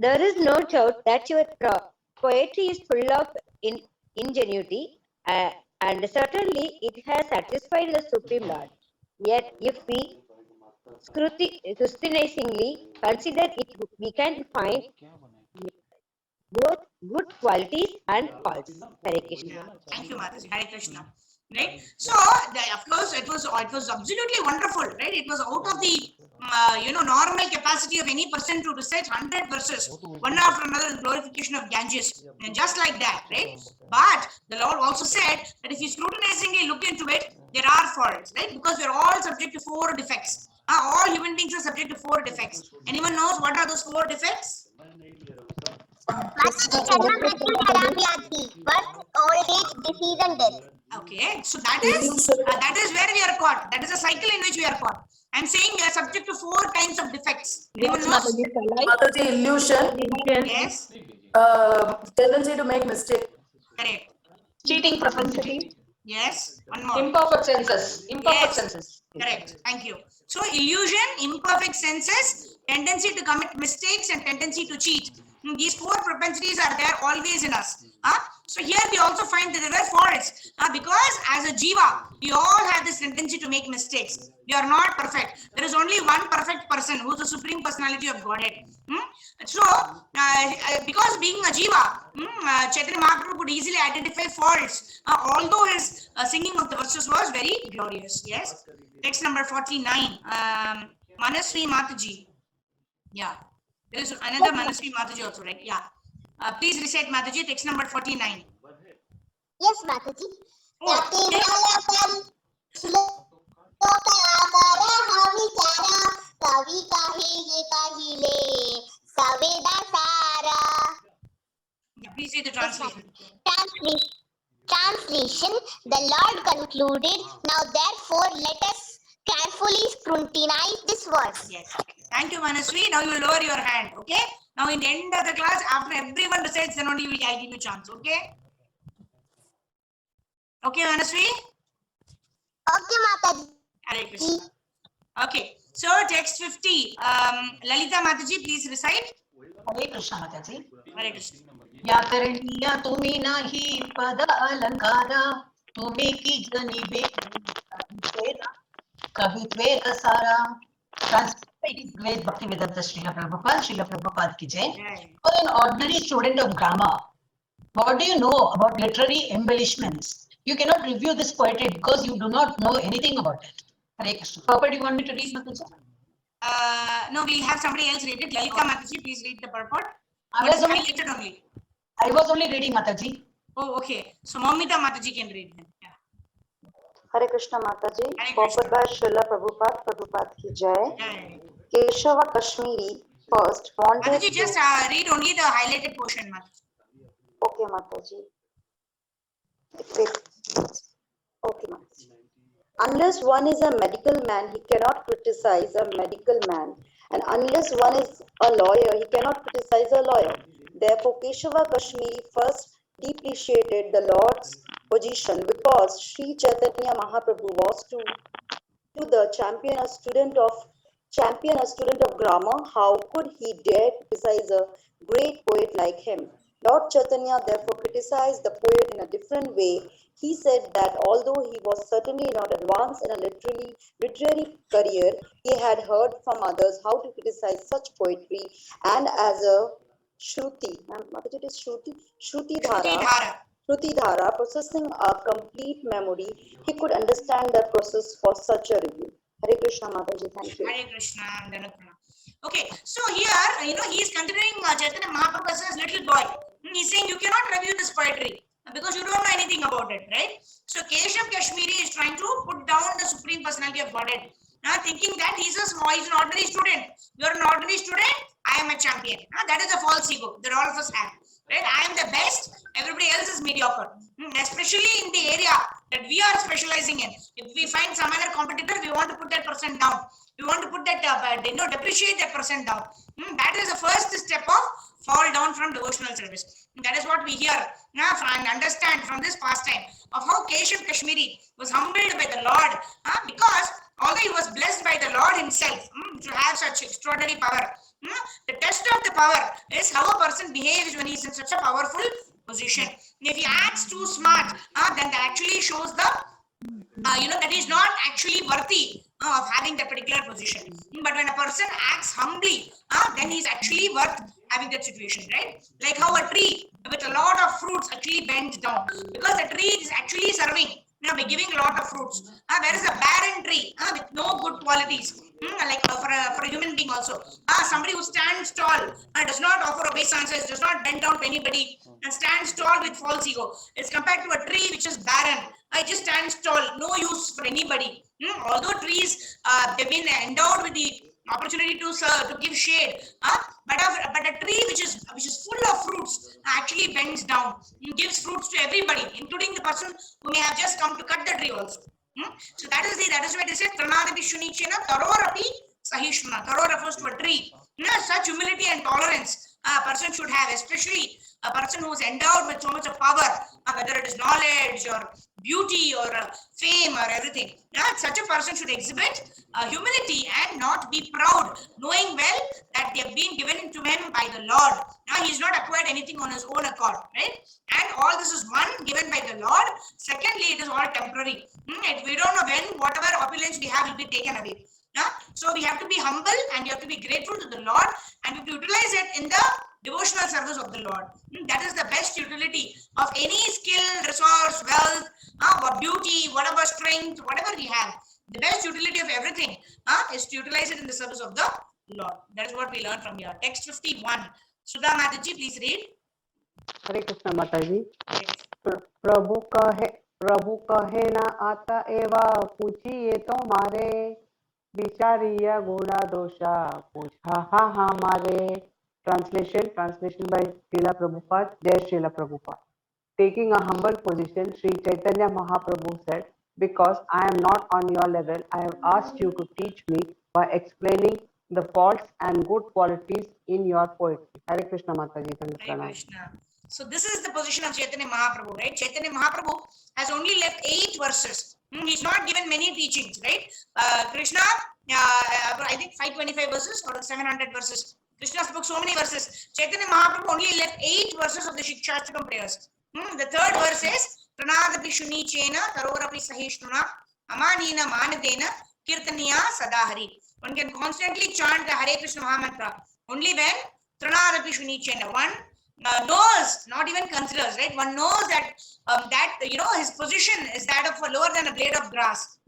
There is no doubt that your poetry is full of ingenuity and certainly it has satisfied the Supreme Lord. Yet, if we scrutinizingly consider it, we can find both good qualities and faults. Hare Krishna. Thank you, Mataji. Hare Krishna. Right. So, of course, it was absolutely wonderful. Right. It was out of the normal capacity of any person to recite 100 verses, one after another, in glorification of Ganges, and just like that. Right. But the Lord also said that if you scrutinizingly look into it, there are faults. Right. Because we are all subject to 4 defects. All human beings are subject to 4 defects. Anyone knows what are those 4 defects? Old age, disease, and death. Okay, so that is where we are caught. That is a cycle in which we are caught. I'm saying we are subject to 4 kinds of defects. Anyone knows? Mataji, illusion. Yes. Tendency to make mistake. Correct. Cheating propensity. Yes. One more. Imperfect senses. Yes. Senses. Correct. Thank you. So illusion, imperfect senses, tendency to commit mistakes, and tendency to cheat. These 4 propensities are there always in us. So here we also find that there were faults. Because as a jiva, we all have this tendency to make mistakes. We are not perfect. There is only one perfect person who is the Supreme Personality of Godhead. So, because being a jiva, Chaitanya Mahaprabhu could easily identify faults, although his singing of the verses was very glorious. Yes. Text number 49. Manasvi Mataji. Yeah. There is another Manasvi Mataji also, right? Yeah. Please recite Mataji, text number 49. Yes, Mataji. Please read the translation. Translation. The Lord concluded, now therefore let us carefully scrutinize this verse. Yes. Thank you, Manasvi. Now you will lower your hand. Okay. Now in the end of the class, after everyone recites, then only I'll give you a chance. Okay. Okay, Manasvi. Okay, Mataji. Hare Krishna. Okay. So text 50. Lalita Mataji, please recite. Hare Krishna, Mataji. Hare Krishna. व्याकरणीय तुम्ही नाही पद अलंकार तुम्ही की जनी कवित्वेत सारा. Great Bhakti Vedanta Srila Prabhupada ki jai. For an ordinary student of grammar, what do you know about literary embellishments? You cannot review this poetry because you do not know anything about it. Hare Krishna. Purport, you want me to read, Mataji? No, we'll have somebody else read it. Lalita Mataji, please read the purport. I was only reading, Mataji. Oh, okay. So Mamita Mataji can read them. Yeah. Hare Krishna Mataji. Purport by Srila Prabhupada ki jai. Keshava Kashmiri first wanted Mataji, just read only the highlighted portion, Mataji. Okay, Mataji. Okay, Mataji. Unless one is a medical man, he cannot criticize a medical man. And unless one is a lawyer, he cannot criticize a lawyer. Therefore, Keshava Kashmiri first depreciated the Lord's position because Sri Chaitanya Mahaprabhu was to the champion a student of grammar. How could he dare criticize a great poet like him? Lord Chaitanya therefore criticized the poet in a different way. He said that although he was certainly not advanced in a literary career, he had heard from others how to criticize such poetry, and as a Shruti Dhara Shrutidhara, possessing a complete memory, he could understand the process for such a review. Hare Krishna Mataji, thank you. Hare Krishna. Okay, so here, he is considering Chaitanya Mahaprabhu as a little boy. He's saying you cannot review this poetry because you don't know anything about it, right? So Keshav Kashmiri is trying to put down the Supreme Personality of Godhead, thinking that he's an ordinary student. You're an ordinary student, I am a champion. That is a false ego that all of us have. Right? I am the best, everybody else is mediocre. Especially in the area that we are specializing in. If we find some other competitor, we want to put that person down. We want to put that, depreciate that person down. That is the first step of fall down from devotional service. That is what we hear and understand from this pastime of how Keshav Kashmiri was humbled by the Lord, because although he was blessed by the Lord himself to have such extraordinary power, the test of the power is how a person behaves when he is in such a powerful position. If he acts too smart, then that actually shows the that is not actually worthy of having that particular position. But when a person acts humbly, then he is actually worth having that situation, right? Like how a tree with a lot of fruits actually bends down because the tree is actually serving by giving a lot of fruits. There is a barren tree with no good qualities. Like for a human being also, somebody who stands tall, does not offer obeisances, does not bend down to anybody, and stands tall with false ego, is compared to a tree which is barren. It just stands tall, no use for anybody. Although trees they've been endowed with the opportunity to give shade, but a tree which is full of fruits actually bends down, gives fruits to everybody, including the person who may have just come to cut the tree also. So that is why they say Tranadapi Shunichena Tarorapi Sahishuna. Taro refers to a tree. Such humility and tolerance a person should have, especially a person who is endowed with so much of power, whether it is knowledge or beauty or fame or everything. Such a person should exhibit humility and not be proud, knowing well that they have been given to him by the Lord. He has not acquired anything on his own accord, right? And all this is one, given by the Lord. Secondly, it is all temporary. We don't know when whatever opulence we have will be taken away. So we have to be humble and you have to be grateful to the Lord, and we have to utilize it in the devotional service of the Lord. That is the best utility of any skill, resource, wealth, or beauty, whatever strength, whatever we have. The best utility of everything is to utilize it in the service of the Lord. That is what we learn from here. Text 51. Sudha Mataji, please read. Hare Krishna Mataji. प्रभु कहे ना आता एवा पूछिए तो मारे विचारिया गुणा दोषा पूछा हमारे. Translation by Lila Prabhupada. Jai Srila Prabhupada. Taking a humble position, Sri Chaitanya Mahaprabhu said, because I am not on your level, I have asked you to teach me by explaining the faults and good qualities in your poetry. Hare Krishna Mataji. Hare Krishna. So this is the position of Chaitanya Mahaprabhu, right? Chaitanya Mahaprabhu has only left 8 verses. He's not given many teachings, right? Krishna, I think 525 verses or 700 verses. Krishna spoke so many verses. Chaitanya Mahaprabhu only left 8 verses of the Shikshashtakam prayers. The 3rd verse is Pranadapi Shunichena Tarorapi Sahishnuna Amanina Manadena Kirtaniya Sadahari. One can constantly chant the Hare Krishna Mahamantra only when Pranadapi Shunichena. One knows, not even considers, right? One knows that his position is that of lower than a blade of grass,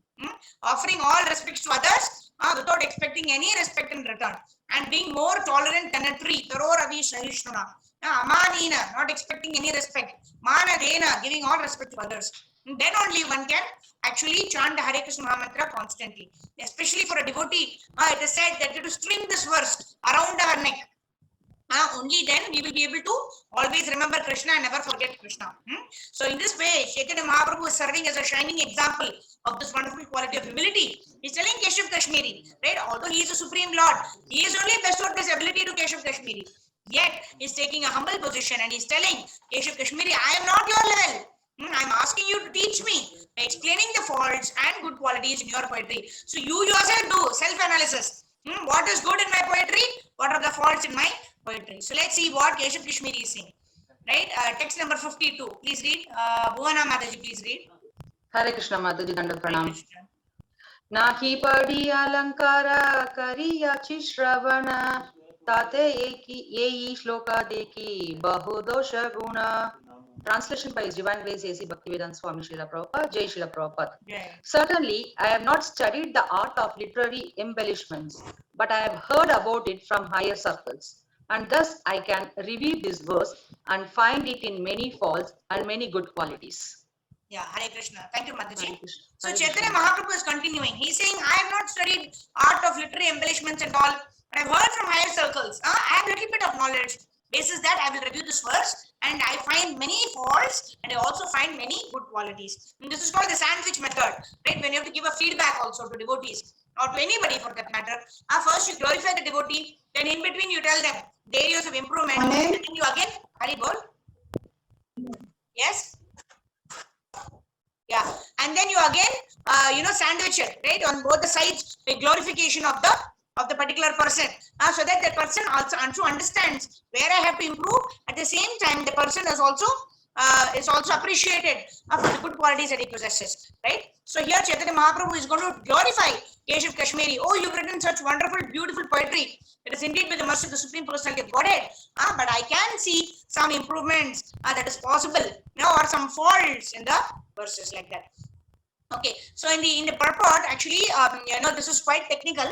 offering all respects to others without expecting any respect in return, and being more tolerant than a tree. Taro Ravi Sahishnuna. Amanina, not expecting any respect. Manadena, giving all respect to others. Then only one can actually chant the Hare Krishna Mahamantra constantly. Especially for a devotee, it is said that you have to string this verse around our neck. Only then we will be able to always remember Krishna and never forget Krishna. So in this way, Chaitanya Mahaprabhu is serving as a shining example of this wonderful quality of humility. He is telling Keshav Kashmiri, right? Although he is a supreme Lord, he is only bestowed this ability to Keshav Kashmiri. Yet he is taking a humble position and he is telling Keshav Kashmiri, I am not your level. I am asking you to teach me by explaining the faults and good qualities in your poetry. So you yourself do self-analysis. What is good in my poetry? What are the faults in my poetry? So let's see what Keshav Kashmiri is saying. Right? Text number 52. Please read. Bhuvana Mataji, please read. Hare Krishna Mataji, Dandavat Pranam. Nahi padi alankara kariyachi shravana tate yehi shloka deki bahu dosha guna Translation by His Divine Grace A.C. Bhaktivedanta Swami Srila Prabhupada, Jai Srila Prabhupada. Yeah. Certainly, I have not studied the art of literary embellishments, but I have heard about it from higher circles. And thus, I can review this verse and find it in many faults and many good qualities. Yeah, Hare Krishna. Thank you, Mataji. Hare Krishna. So Hare Chaitanya Krishna. Mahaprabhu is continuing. He's saying, I have not studied art of literary embellishments and all, but I've heard from higher circles. I have a little bit of knowledge. Basis that, I will review this verse, and I find many faults, and I also find many good qualities. And this is called the sandwich method, right? When you have to give a feedback also to devotees, or to anybody for that matter. First you glorify the devotee, then in between you tell them the areas of improvement, and then you again, Hari Bol. Yes? Yeah, and then you again, sandwich it, right, on both the sides, the glorification of the particular person, so that the person also understands where I have to improve. At the same time, the person is also appreciated for the good qualities that he possesses, right? So here Chaitanya Mahaprabhu is going to glorify Keshav Kashmiri. Oh, you've written such wonderful, beautiful poetry. It is indeed with the mercy of the Supreme Personality of Godhead. But I can see some improvements that is possible, or some faults in the verses like that. Okay, so in the purport, actually, this is quite technical.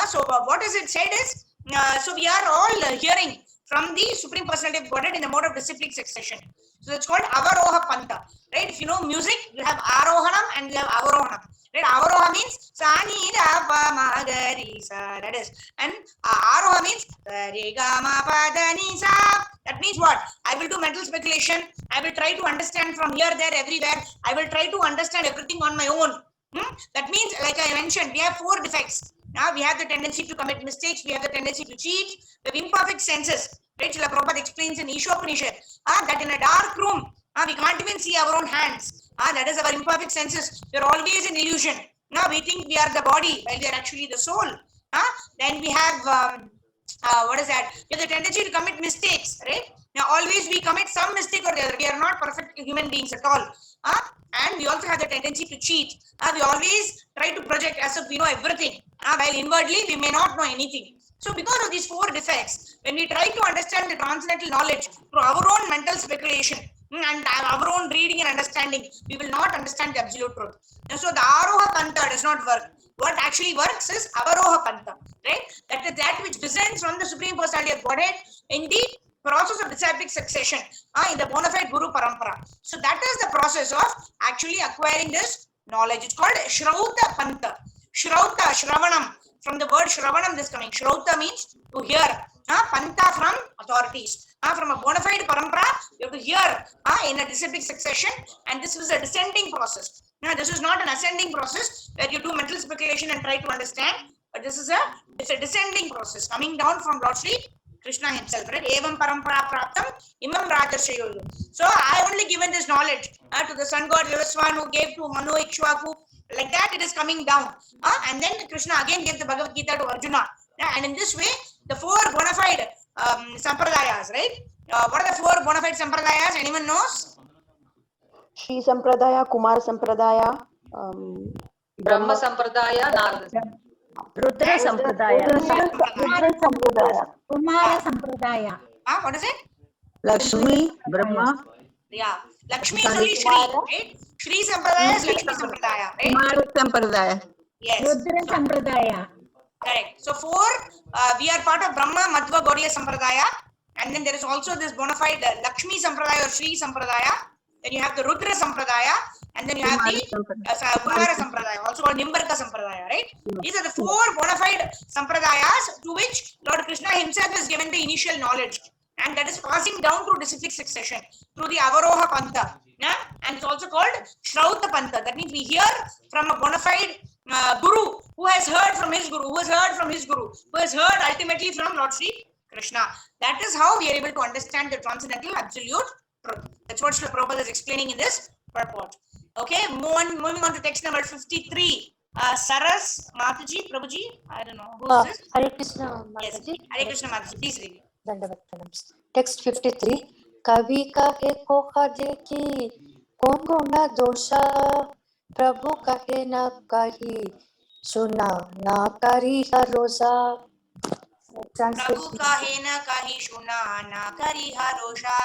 So what is it said is, so we are all hearing from the Supreme Personality of Godhead in the mode of disciplic succession. So it's called Avaroha Pantha, right? If you know music, you have Arohanam and you have Avarohanam. Right? Avaroha means Sani Rapa Magari Sa, that is, and Aroha means Regama Padani Sa. That means what? I will do mental speculation. I will try to understand from here, there, everywhere. I will try to understand everything on my own. That means, like I mentioned, we have 4 defects. Now we have the tendency to commit mistakes. We have the tendency to cheat. We have imperfect senses. Right? Srila Prabhupada explains in Ishopanishad that in a dark room, we can't even see our own hands. That is our imperfect senses. We are always in illusion. Now we think we are the body while we are actually the soul. Then we have what is that? We have the tendency to commit mistakes, right? Now always we commit some mistake or the other. We are not perfect human beings at all. And we also have the tendency to cheat. We always try to project as if we know everything, while inwardly we may not know anything. So because of these 4 defects, when we try to understand the transcendental knowledge through our own mental speculation and our own reading and understanding, we will not understand the absolute truth. And so the Aroha Pantha does not work. What actually works is Avaroha Pantha, right? That is that which descends from the Supreme Personality of Godhead in the process of disciplic succession, in the bona fide Guru Parampara. So that is the process of actually acquiring this knowledge. It's called Shrauta Pantha. Shrauta, Shravanam. From the word Shravanam, this coming. Shrauta means to hear. Pantha from authorities. From a bona fide Parampara, you have to hear in a disciplic succession, and this is a descending process. This is not an ascending process where you do mental speculation and try to understand, but it's a descending process coming down from Lord Sri Krishna himself, right? Evam parampara praptam imam rajarshayo. So I only given this knowledge to the sun god Vivaswan, who gave to Manu Ikshwaku. Like that it is coming down. And then Krishna again gave the Bhagavad Gita to Arjuna. And in this way, the 4 bona fide sampradayas, right? What are the 4 bona fide sampradayas? Anyone knows? Shri Sampradaya, Kumar Sampradaya, Brahma Sampradaya, Narada. Rudra Sampradaya. Kumara Sampradaya. What is it? Lakshmi, Brahma. Yeah, Lakshmi is only Shri, right? Shri Sampradaya is Lakshmi Sampradaya, right? Kumara Sampradaya. Yes. Rudra Sampradaya. Correct. So 4, we are part of Brahma Madhva Gaudiya Sampradaya, and then there is also this bona fide Lakshmi Sampradaya or Shri Sampradaya. Then you have the Rudra Sampradaya, and then you have the Kumara Sampradaya, also called Nimbarka Sampradaya, right? These are the 4 bona fide Sampradayas to which Lord Krishna himself has given the initial knowledge, and that is passing down through disciplic succession through the Avaroha Pantha. And it's also called Shrauta Pantha. That means we hear from a bona fide Guru who has heard from his Guru, who has heard from his Guru, who has heard ultimately from Lord Sri Krishna. That is how we are able to understand the transcendental absolute truth. That's what Srila Prabhupada is explaining in this purport. Okay, moving on to text number 53. Saras Mataji, Prabhuji, I don't know. Who is this? Hare Krishna Mataji. Yes, Hare Krishna Mataji, please read. Dandavat pranams. Text 53. Kavi kahe koha dekhi kon guna dosha Prabhu kahe na kahi suna na kari harosa. Translation. kahe na kahi shuna na kari harosha.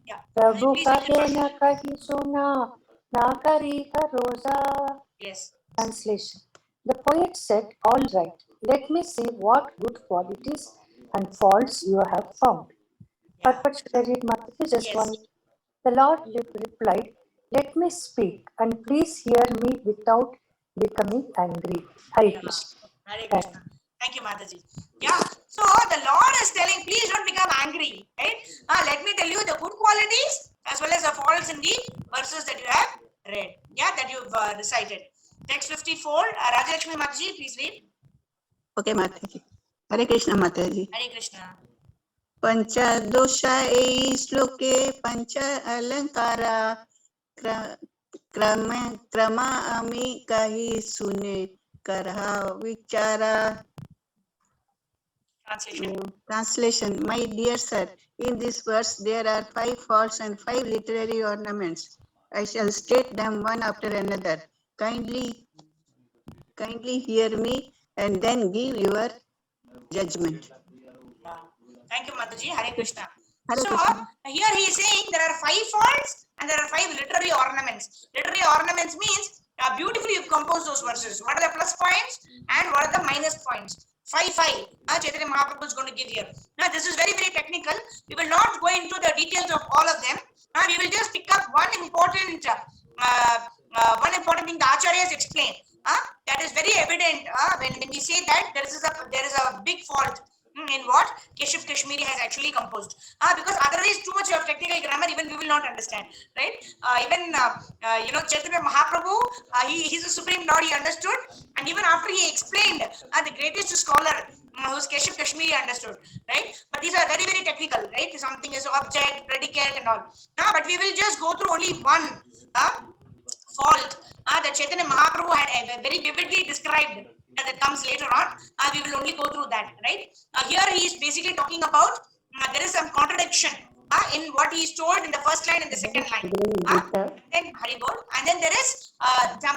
Yeah. Prabhu Please read the kahe verse. na kahi suna, na kari bharosa. Yes. Translation. The poet said, "All right, let me see what good qualities and faults you have found." But what should I read, Mataji? Just one. The Lord replied, "Let me speak, and please hear me without becoming angry." Hare Krishna. Hare Krishna. Thank you, Mataji. Yeah. So the Lord is telling, please don't become angry, right? Let me tell you the good qualities as well as the faults in the verses that you have read. Yeah, that you've recited. Text 54. Rajalakshmi Mataji, please read. Okay, Mataji. Hare Krishna, Mataji. Hare Krishna. पंचदोषा श्लोके पंच अलंकारा क्रमा अमी कही सुने करहा विचारा. Translation. My dear sir, in this verse there are 5 faults and 5 literary ornaments. I shall state them one after another. Kindly hear me and then give your judgment. Thank you, Mataji. Hare Krishna. Hare So Krishna. here he is saying there are 5 faults and there are 5 literary ornaments. Literary ornaments means beautifully you've composed those verses. What are the plus points and what are the minus points? 5. Chaitanya Mahaprabhu is going to give here. Now this is very, very technical. We will not go into the details of all of them. We will just pick up one important thing the Acharya has explained. That is very evident when we say that there is a big fault in what Keshav Kashmiri has actually composed. Because otherwise too much of technical grammar even we will not understand, right? Chaitanya Mahaprabhu, he's a supreme lord, he understood, and even after he explained, the greatest scholar who's Keshav Kashmiri understood, right? But these are very, very technical, right? Something is object, predicate and all. But we will just go through only one fault that Chaitanya Mahaprabhu had very vividly described that comes later on. We will only go through that, right? Here he is basically talking about there is some contradiction in what he is told in the first line and the second line. Then Haribol, and then there is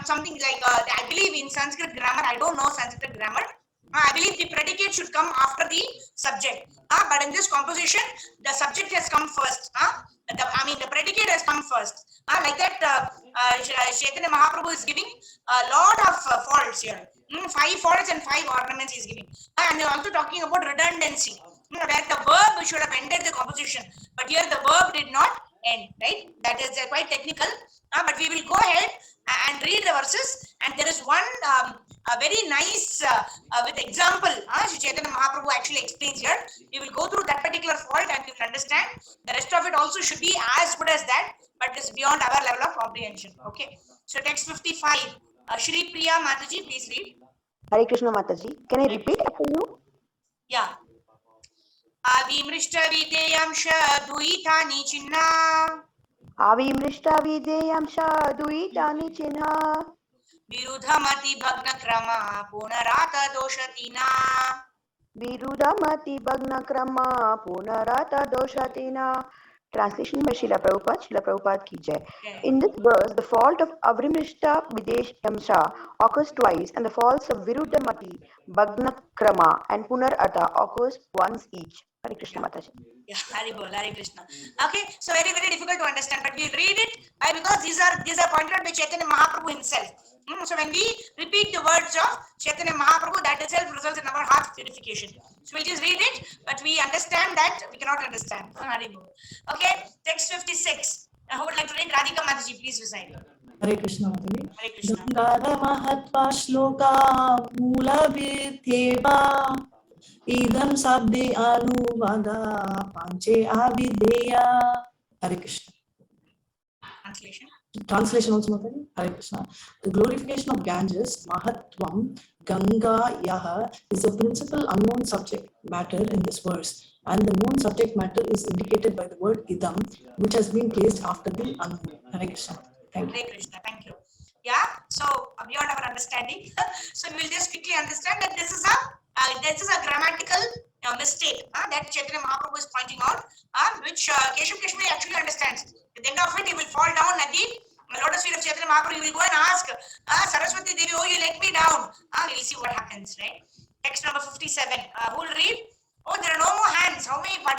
something like I believe in Sanskrit grammar. I don't know Sanskrit grammar. I believe the predicate should come after the subject. But in this composition, the subject has come first. The predicate has come first. Like that, Chaitanya Mahaprabhu is giving a lot of faults here. 5 faults and 5 ornaments he is giving. And they are also talking about redundancy. Where the verb should have ended the composition. But here the verb did not end, right? That is quite technical. But we will go ahead and read the verses. And there is one a very nice with example Chaitanya Mahaprabhu actually explains here. We will go through that particular fault and we will understand. The rest of it also should be as good as that, but it's beyond our level of comprehension. Okay. So text 55. Shri Priya Mataji, please read. Hare Krishna Mataji. Can I repeat after you? Yeah. Avimrishta videyamsha duitani chinna. Avimrishta videyamsha duitani chinha. Virudhamati bhagna krama punarata doshatina. Virudhamati bhagna krama punarata doshatina. Translation by Srila Prabhupada. Srila Prabhupada ki jai. In this verse, the fault of Avrimrishta Videshamsha occurs twice, and the faults of Virudhamati, Bhagna Krama, and Punarata occurs once each. Hare Krishna Mataji. Yeah, Hare Krishna. Okay, so very, very difficult to understand, but we read it because these are pointed out by Chaitanya Mahaprabhu himself. So when we repeat the words of Chaitanya Mahaprabhu, that itself results in our heart purification. So we'll just read it, but we understand that we cannot understand. Okay, text 56. Who would like to read? Radhika Mataji, please recite. Hare Krishna Mataji. Hare Krishna. Gangada Mahatva Shloka Mula Vidheva Idam Sabde Anuvada Panche Avideya. Hare Krishna. Translation. Translation also Mataji. Hare Krishna. The glorification of Ganges, Mahatvam, Ganga Yaha, is the principal unknown subject matter in this verse. And the known subject matter is indicated by the word idam, which has been placed after the unknown. Hare Krishna. Thank you. Hare Krishna. Thank you. Yeah. So beyond our understanding, so we will just quickly understand that this is a grammatical mistake that Chaitanya Mahaprabhu is pointing out, which Keshav Kashmiri actually understands. At the end of it, he will fall down at the lotus feet of Chaitanya Mahaprabhu. He will go and ask Saraswati Devi, "Oh, you let me down." We'll see what happens, right? Text number 57. Who will read? Oh, the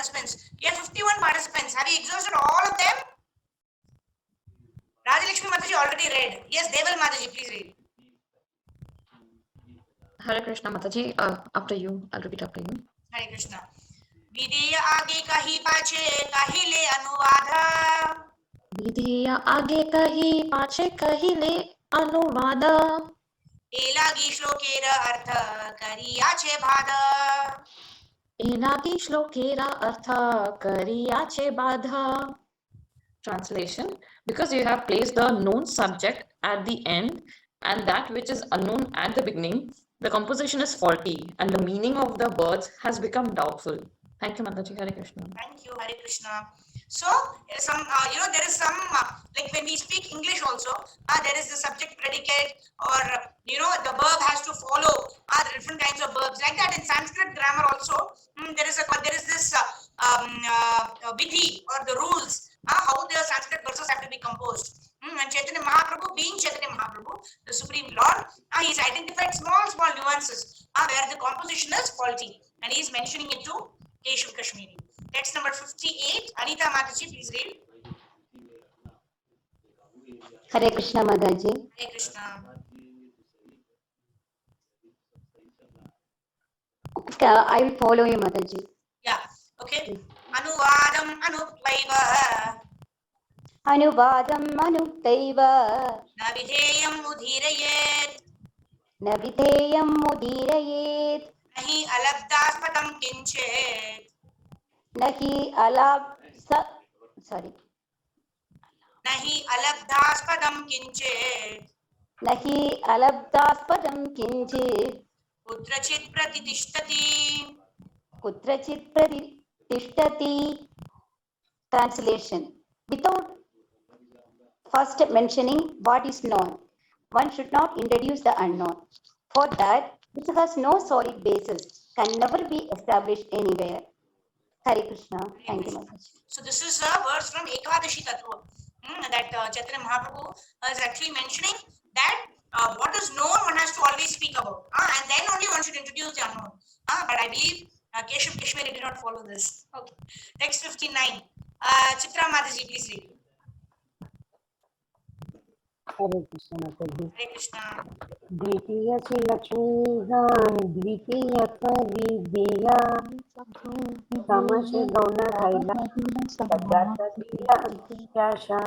participants. We have 51 participants. Have you exhausted all of them? Rajalakshmi Mataji already read. Yes, Deval Mataji, please read. Hare Krishna Mataji, after you, I'll repeat after you. Hare Krishna. विधेय आगे कही पाछे कहिले अनुवाद विधेय आगे कही पाछे कहिले अनुवाद एलागी श्लोकेर अर्थ करियाछे भाद एलागी श्लोकेरा अर्थ करियाछे बाध. Translation: because you have placed the known subject at the end and that which is unknown at the beginning, the composition is faulty and the meaning of the words has become doubtful. Thank you, Mataji. Hare Krishna. Thank you, Hare Krishna. So, some there is some like when we speak English also, there is the subject predicate, or the verb has to follow the different kinds of verbs. Like that in Sanskrit grammar also, there is this vidhi or the rules. How the Sanskrit verses have to be composed. And Chaitanya Mahaprabhu, being Chaitanya Mahaprabhu, the Supreme Lord, he's identified small nuances where the composition is faulty, and he's mentioning it to Keshav Kashmiri. Text number 58. Anita Mataji, please read. Hare Krishna Mataji. Hare Krishna. I will follow you, Mataji. Yeah. Okay. Anuvadam anutvaiva. Anuvadam anuktaiva. Navidheyam udhirayet. Navidheyam udhirayet. Nahi alabdaspadam kinchet. Nahi alabdaspadam kinchet. Nahi alabdaspadam kinchet. Kutrachit pratitishthati. Kutrachit pratitishthati. Translation: without first mentioning what is known, one should not introduce the unknown. For that which has no solid basis can never be established anywhere. Hare Krishna. Thank you, Mataji. So this is a verse from Ekadashi Tattva that Chaitanya Mahaprabhu is actually mentioning that what is known one has to always speak about, and then only one should introduce the unknown. But I believe Keshav Kashmiri did not follow this. Okay. Text 59. Chitra Mataji, please read. Hare Krishna Mataji. Hare Krishna. Dvitiya Sri Lakshmi Gan, Dvitiya Kavideya, Tamashe Gauna Haila, Saddhartha Sila Kasha.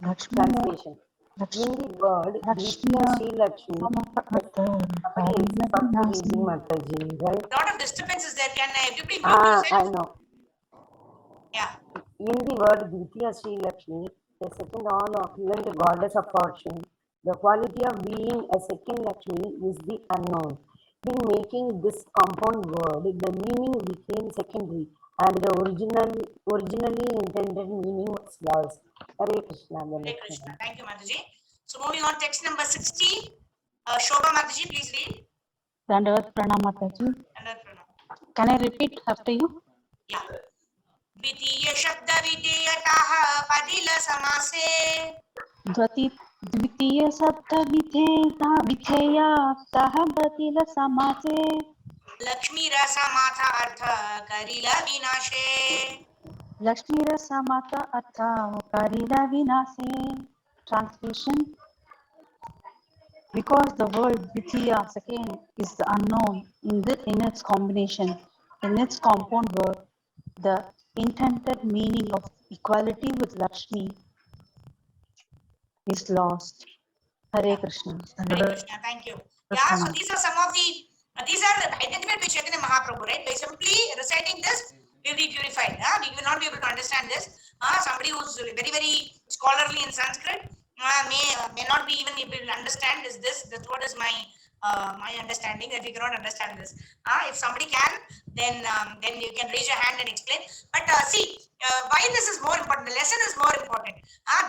Translation: in the word Dvitiya Sri Lakshmi, somebody is first reading Mataji, right? Lot of disturbances there. Can everybody mute yourself? I know. Yeah. In the word Dvitiya Sri Lakshmi, the second all opulent goddess of fortune, the quality of being a second Lakshmi is the unknown. In making this compound word, the meaning became secondary and the originally intended meaning was lost. Hare Krishna. Hare Krishna. Thank you, Mataji. So moving on, text number 60. Shobha Mataji, please read. Dandavat Pranam Mataji. Can I repeat after you? Yeah. Dvitiya shabda videyataha padila samase. द्वितीय शब्द विधेया तह बतिल समासे. Lakshmi rasa matha artha karila vinashe. Lakshmi rasa mata artha karila vinase. Translation: because the word Dvitiya, second, is the unknown in its combination, in its compound word, the intended meaning of equality with Lakshmi is lost. Hare Krishna. Hare Krishna. Thank you. Yeah, so these are some of the, these are identified by Chaitanya Mahaprabhu, right? By simply reciting this, we will be purified. We will not be able to understand this. Somebody who's very scholarly in Sanskrit may not be even able to understand that's what is my my understanding, that we cannot understand this. If somebody can, then you can raise your hand and explain. But see, why this is more important, the lesson is more important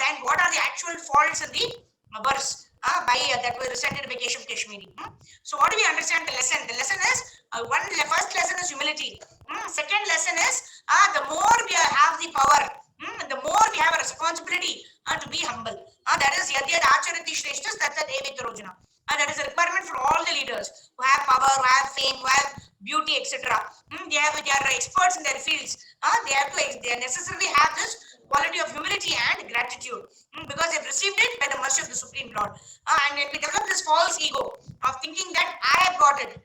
than what are the actual faults in the verse that were recited by Keshav Kashmiri. So what do we understand the lesson? The lesson is, first lesson is humility. Second lesson is, the more we have the power, the more we have a responsibility to be humble. That is Yadyad Acharati Shreshtas Tattad Evitarojana. That is a requirement for all the leaders who have power, who have fame, who have beauty, etc. They are experts in their fields. They necessarily have this quality of humility and gratitude because they've received it by the mercy of the Supreme Lord. And when we develop this false ego of thinking that I have got it,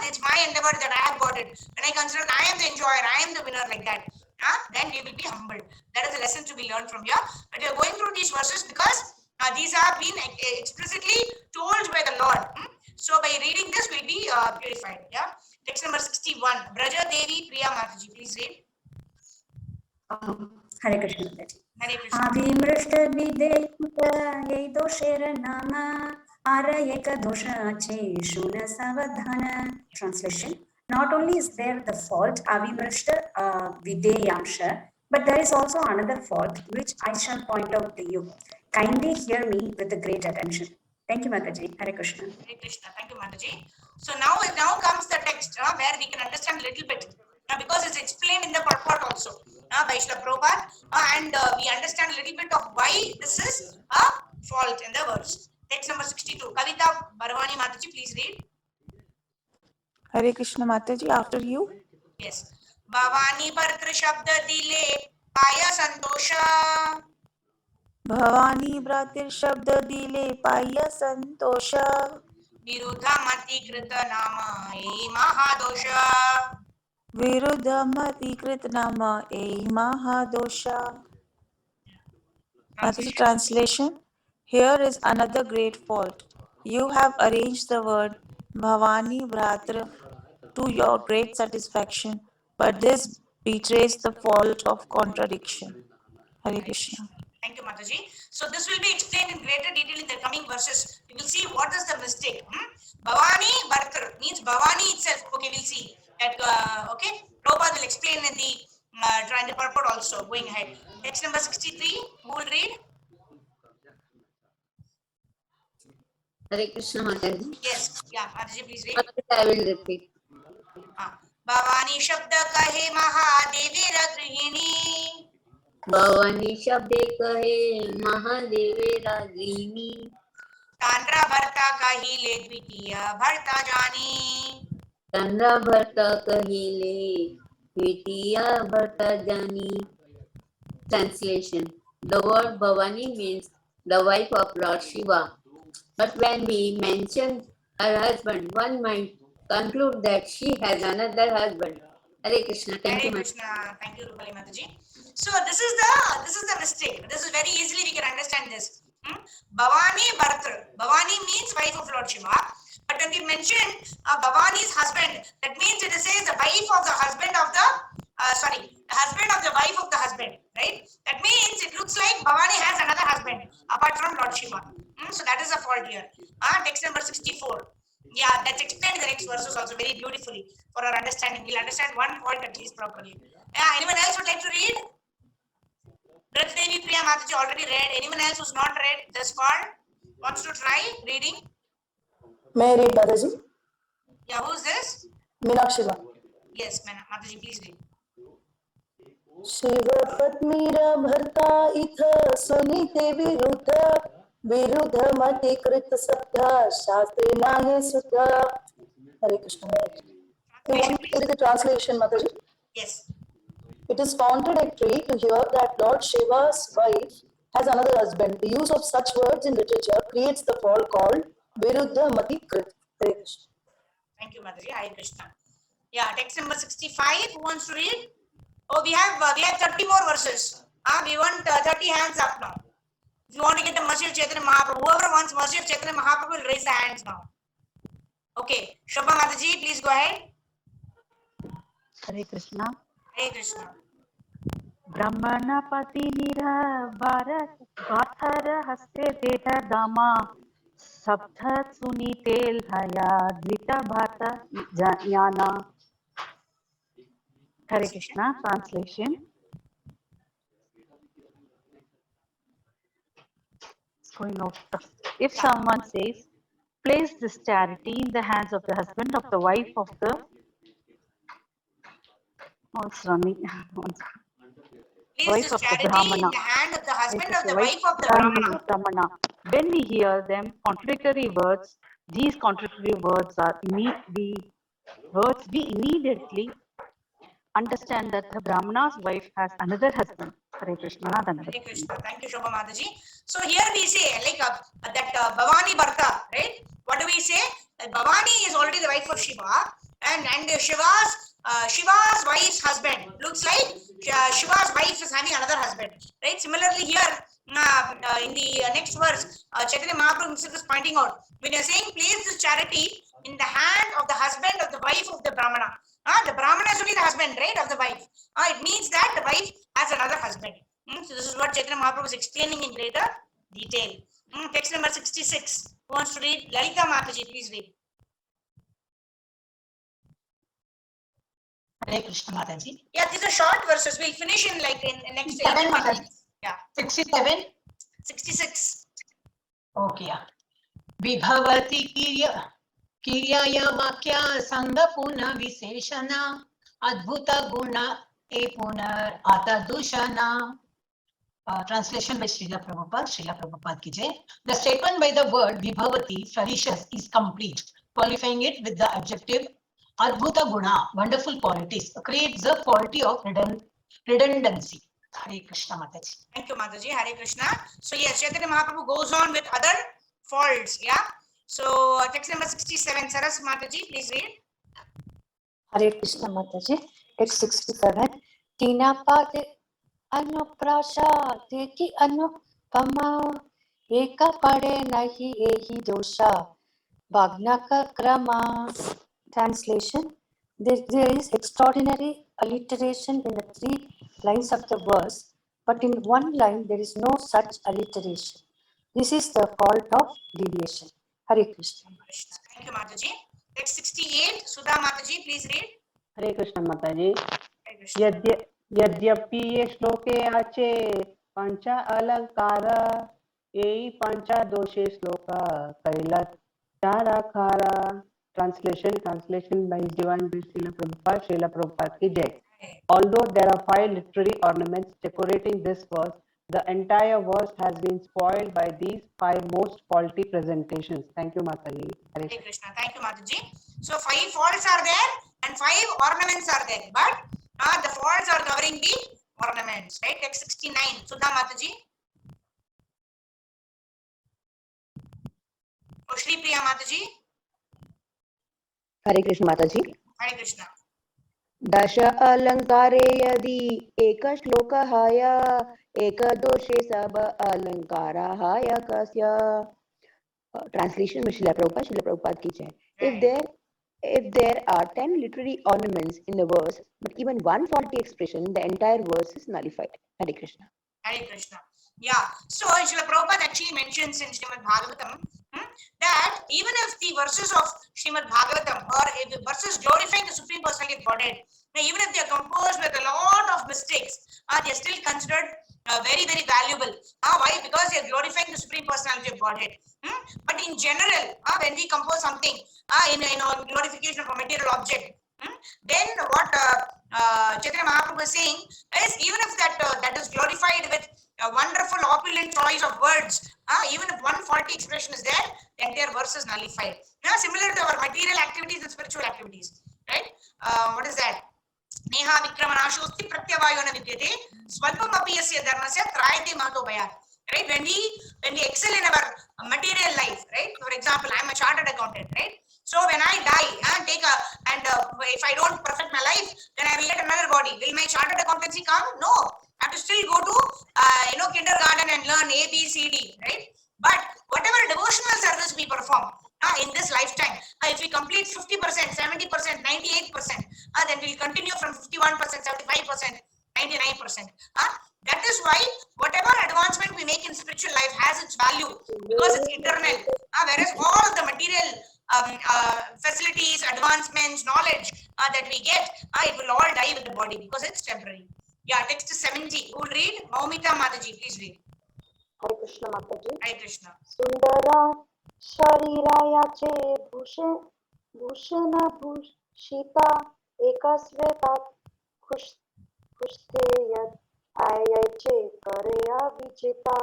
it's my endeavor that I have got it. When I consider that I am the enjoyer, I am the winner like that, then we will be humbled. That is a lesson to be learned from here. But we are going through these verses because these have been explicitly told by the Lord. So by reading this, we'll be purified. Yeah. Text number 61. Braja Devi Priya Mataji, please read. Hare Krishna Mataji. Hare Krishna. Avimrishta videkuta yedo shera nama arayeka dosha che shuna savadhana. Translation. Not only is there the fault avimrishta videyamsha, but there is also another fault which I shall point out to you. Kindly hear me with a great attention. Thank you, Mataji. Hare Krishna. Hare Krishna. Thank you, Mataji. So now comes the text where we can understand a little bit because it's explained in the purport also by Srila Prabhupada, and we understand a little bit of why this is a fault in the verse. Text number 62. Kavita Barwani Mataji, please read. Hare Krishna Mataji, after you. Yes. Bhavani Bhartra Shabda Dile Paya Santosha. Bhavani Bratir Shabda Dile Paya Santosha. Virudha Mati Krita Nama E Mahadosha. Virudha Mati Krita Nama E Mahadosha. Mataji, translation. Here is another great fault. You have arranged the word Bhavani Bhratra to your great satisfaction, but this betrays the fault of contradiction. Hare Krishna. Thank you, Mataji. So this will be explained in greater detail in the coming verses. We will see what is the mistake. Bhavani Bhartar means Bhavani itself. Okay, we'll see that. Okay, Prabhupada will explain in the purport also. Going ahead. Text number 63. Who will read? Hare Krishna Mataji. Yes. Yeah, Mataji, please read. I will repeat. Bhavani Shabda Kahe Mahadevera Grihini. Bhavani Shabde Kahe Mahadevera Grihini. Tandra Bharta Kahile Dvitiya Bharta Jani. Tandra Bharta Kahile Dvitiya Bharta Jani. Translation. The word Bhavani means the wife of Lord Shiva. But when we mention her husband, one might conclude that she has another husband. Hare Krishna. Thank you, Hare Krishna. Thank you, Rupali Mataji. So this is the mistake. This is very easily we can understand this. Bhavani Bhartar. Bhavani means wife of Lord Shiva. But when we mention Bhavani's husband, that means it says the wife of the husband of the husband of the wife of the husband, right? That means it looks like Bhavani has another husband apart from Lord Shiva. So that is a fault here. Text number 64. Yeah, that's explained in the next verses also very beautifully for our understanding. We'll understand one fault at least properly. Anyone else would like to read? Braj Devi Priya Mataji already read. Anyone else who's not read this far wants to try reading? May I read, Mataji? Yeah, who's this? Meenakshi. Yes, Mataji, please read. Shiv पत्नीरा भरता इथ सुनीते विरुद्ध मति कृत सत्ता शास्त्री नाहे सुता. Hare Krishna. You want to read the translation, Mataji? Yes. It is contradictory to hear that Lord Shiva's wife has another husband. The use of such words in literature creates the fault called Viruddha Mati Krit. Hare Krishna. Thank you, Mataji. Hare Krishna. Yeah, text number 65. Who wants to read? Oh, we have 30 more verses. We want 30 hands up now. If you want to get the mercy of Chaitanya Mahaprabhu, whoever wants mercy of Chaitanya Mahaprabhu will raise the hands now. Okay, Shobha Mataji, please go ahead. Hare Krishna. Hare Krishna. Brahmana pati nira vathara haste veda dama sabdha sunitel haya dvita bhata jnana. Hare Krishna. Translation. Going out. If someone says, place this charity in the hands of the husband of the wife of the wife of the Brahmana. In the hand of the husband of the wife of the Brahmana. When we hear them contradictory words, these contradictory words are we immediately understand that the Brahmana's wife has another husband. Hare Krishna. Hare Krishna. Thank you, Shobha Mataji. So here we say like that Bhavani Bharta, right? What do we say? Bhavani is already the wife of Shiva, and Shiva's wife's husband looks like Shiva's wife is having another husband, right? Similarly here in the next verse, Chaitanya Mahaprabhu himself is pointing out, when you're saying place this charity in the hand of the husband of the wife of the Brahmana. The Brahmana is only the husband, right, of the wife. It means that the wife has another husband. So this is what Chaitanya Mahaprabhu is explaining in greater detail. Text number 66. Who wants to read? Lalita Mataji, please read. Hare Krishna Mataji. Yeah, these are short verses. We'll finish in like in next 7 minutes. Yeah. 67. 66. Okay. Vibhavati Kiryaya Vakya Sangha Puna Viseshana Adbhuta Guna E Punar Atadushana. Translation by Srila Prabhupada ki jai. The statement by the word Vibhavati, flourishes, is complete. Qualifying it with the adjective Adbhuta Guna, wonderful qualities, creates the quality of redundancy. Hare Krishna Mataji. Thank you, Mataji. Hare Krishna. So yes, Chaitanya Mahaprabhu goes on with other faults. Yeah. So text number 67. Saras Mataji, please read. Hare Krishna Mataji. Text 67. Tina Pade Anuprasha Teki Anupama Eka Pade Nahi Ehi Dosha Bhagnaka Krama. Translation. There is extraordinary alliteration in the 3 lines of the verse, but in one line there is no such alliteration. This is the fault of deviation. Hare Krishna. Thank you, Mataji. Text 68. Sudha Mataji, please read. हरे कृष्ण माता जी यद्यपि ये श्लोके आचे पंच अलंकार यही पंचा दोषे श्लोक कैलाचाराखारा. Translation by His Divine Grace Srila Prabhupada ki jai. Although there are 5 literary ornaments decorating this verse, the entire verse has been spoiled by these 5 most faulty presentations. Thank you, Mataji. Hare Krishna. Thank you, Mataji. So 5 faults are there and 5 ornaments are there, but the faults are covering the ornaments, right? Text 69. Sudha Mataji. Oh, Shri Priya Mataji. Hare Krishna Mataji. Hare Krishna. दश अलंकारे यदि एक श्लोकहाय एक दोषे सब अलंकाराय कस्य. Translation by Srila Prabhupada ki jai. If there are 10 literary ornaments in the verse, but even one faulty expression, the entire verse is nullified. Hare Krishna. Hare Krishna. Yeah. So Srila Prabhupada actually mentions in Srimad Bhagavatam that even if the verses of Srimad Bhagavatam or if the verses glorifying the Supreme Personality of Godhead, even if they are composed with a lot of mistakes, they are still considered very, very valuable. Why? Because they are glorifying the Supreme Personality of Godhead. But in general, when we compose something in glorification of a material object, then what Chaitanya Mahaprabhu is saying is, even if that is glorified with a wonderful opulent choice of words, even if one faulty expression is there, the entire verse is nullified. Similar to our material activities and spiritual activities, right? What is that? Neha Vikramanashosti Pratyavayona Vidyate Swalpam Apiyasya Dharmasya Trayate Mahato Bhayat. Right? When we excel in our material life, right? For example, I am a chartered accountant, right? So when I die, if I don't perfect my life, then I will get another body. Will my chartered accountancy come? No. I have to still go to kindergarten and learn A, B, C, D, right? But whatever devotional service we perform in this lifetime, if we complete 50%, 70%, 98%, then we will continue from 51%, 75%, 99%. That is why whatever advancement we make in spiritual life has its value because it's eternal. Whereas all the material facilities, advancements, knowledge that we get, it will all die with the body because it's temporary. Yeah, text is 70. Who will read? Maumita Mataji, please read. Hare Krishna Mataji. Hare Krishna. Sundara Sharirayache Bhushana Bhushita Ekasveta Kushte Yad Ayache Karya Vichita.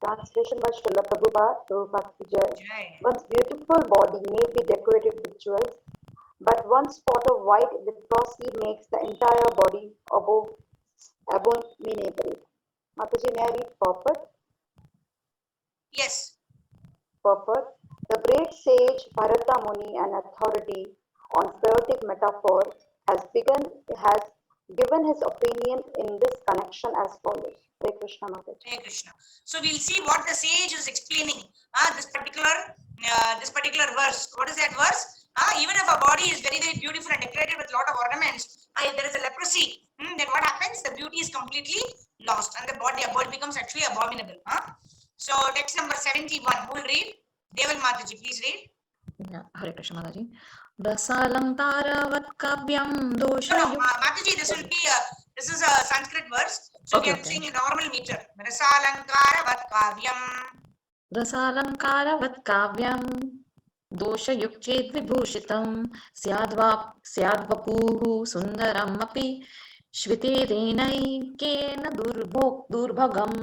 Translation by Srila Prabhupada ki jai. One's beautiful body may be decorated with jewels, but one spot of white leprosy makes the entire body abominable. Mataji, may I read purport? Yes. Purport. The great sage Bharata Muni, an authority on poetic metaphor, has given his opinion in this connection as follows. Hare Krishna Mataji. Hare Krishna. So we'll see what the sage is explaining. This particular verse. What is that verse? Even if a body is very, very beautiful and decorated with a lot of ornaments, if there is a leprosy, then what happens? The beauty is completely lost and the body becomes actually abominable. So text number 71. Who will read? Deval Mataji, please read. Yeah, Hare Krishna Mataji. Rasalankaravat kavyam dosha. No, Mataji, this will be this is a Sanskrit verse. So we are saying a normal meter. Rasalankaravat kavyam. Rasalankaravat kavyam doshayukchet vibhushitam syadvapuhu sundaram api shviterenai kena durbhagam.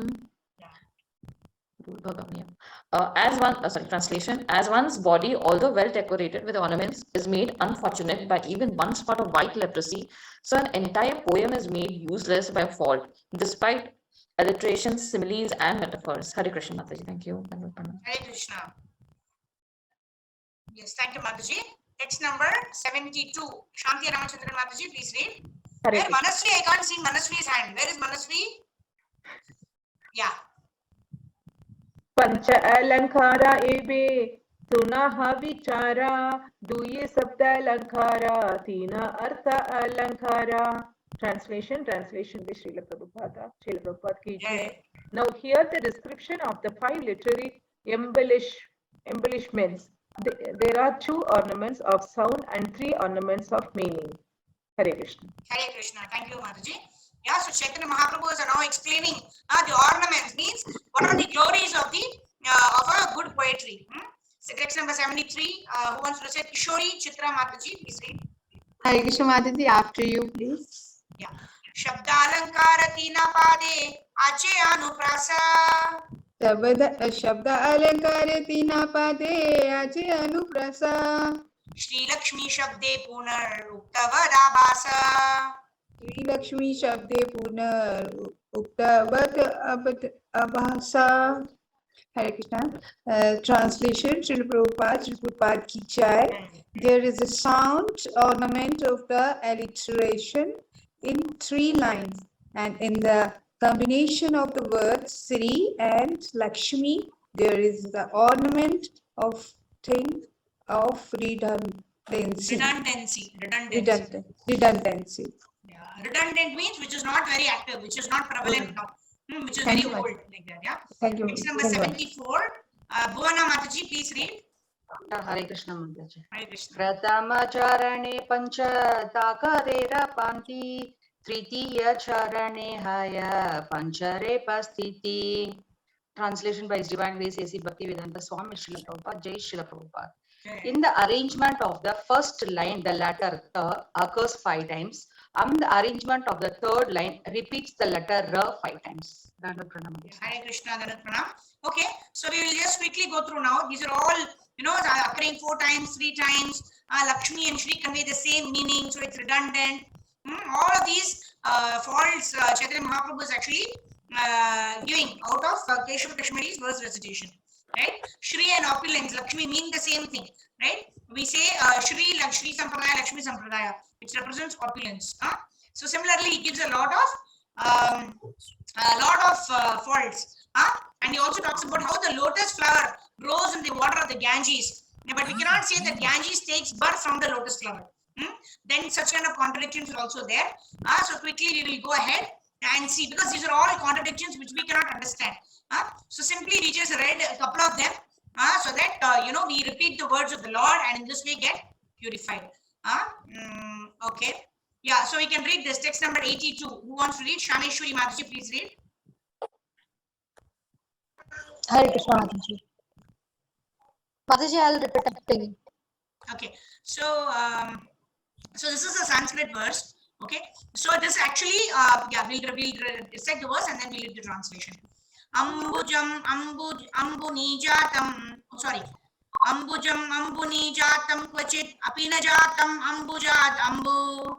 Translation. As one's body, although well decorated with ornaments, is made unfortunate by even one spot of white leprosy, so an entire poem is made useless by fault, despite alliterations, similes, and metaphors. Hare Krishna Mataji. Thank you. Hare Krishna. Yes, thank you, Mataji. Text number 72. Shanti Ramachandran Mataji, please read. Where Manasvi? I can't see Manasvi's hand. Where is Manasvi? Yeah. Pancha alankara ebe tunaha vichara duye sabda alankara tina artha alankara. Translation by Srila Prabhupada. Srila Prabhupada ki jai. Now here the description of the 5 literary embellishments. There are 2 ornaments of sound and 3 ornaments of meaning. Hare Krishna. Hare Krishna. Thank you, Mataji. Yeah, so Chaitanya Mahaprabhu is now explaining the ornaments, means what are the glories of a good poetry. So text number 73. Who wants to say? Kishori Chitra Mataji, please read. Hare Krishna Mataji, after you, please. Yeah. Shabdalankara tina pade ache anuprasa. शब्द अलंकार तीना पादे आचे अनुप्रसा. Shri Lakshmi Shabde Punar Uktavadabhasa. Shri Lakshmi Shabde Punar Uktavad Abhasa. Hare Krishna. Translation, Srila Prabhupada ki jai. There is a sound ornament of the alliteration in 3 lines, and in the combination of the words Sri and Lakshmi, there is the ornament of redundancy. Redundancy. Yeah. Redundant means which is not very active, which is not prevalent now, which is very old, like that. Yeah. Thank you. Next number 74. Bhuvana Mataji, please read. Hare Krishna Mataji. Hare Krishna. Pratama charane pancha takarera panti tritiya charane haya panchare pastiti. Translation by His Divine Grace A.C. Bhaktivedanta Swami Srila Prabhupada. Jai Srila Prabhupada. In the arrangement of the first line, the letter T occurs 5 times. And the arrangement of the third line repeats the letter R 5 times. Hare Krishna, Danat Pranam. Okay, so we will just quickly go through now. These are all, occurring 4 times, 3 times. Lakshmi and Shri convey the same meaning, so it's redundant. All of these faults Chaitanya Mahaprabhu is actually giving out of Keshava Kashmiri's verse recitation. Right? Shri and opulence, Lakshmi mean the same thing. Right? We say Shri Sampradaya, Lakshmi Sampradaya, which represents opulence. So similarly, he gives a lot of faults. And he also talks about how the lotus flower grows in the water of the Ganges. But we cannot say that Ganges takes birth from the lotus flower. Then such kind of contradictions are also there. So quickly we will go ahead and see, because these are all contradictions which we cannot understand. So simply we just read a couple of them so that we repeat the words of the Lord and in this way get purified. Okay. Yeah, so we can read this text number 82. Who wants to read? Shameshwari Mataji, please read. Hare Krishna Mataji. Mataji, I'll repeat everything. Okay, so so this is a Sanskrit verse. Okay, so this actually we'll recite the verse and then we'll read the translation. Ambujam ambunijatam, Ambujam ambuni jatam kvachit apina jatam ambujat ambu.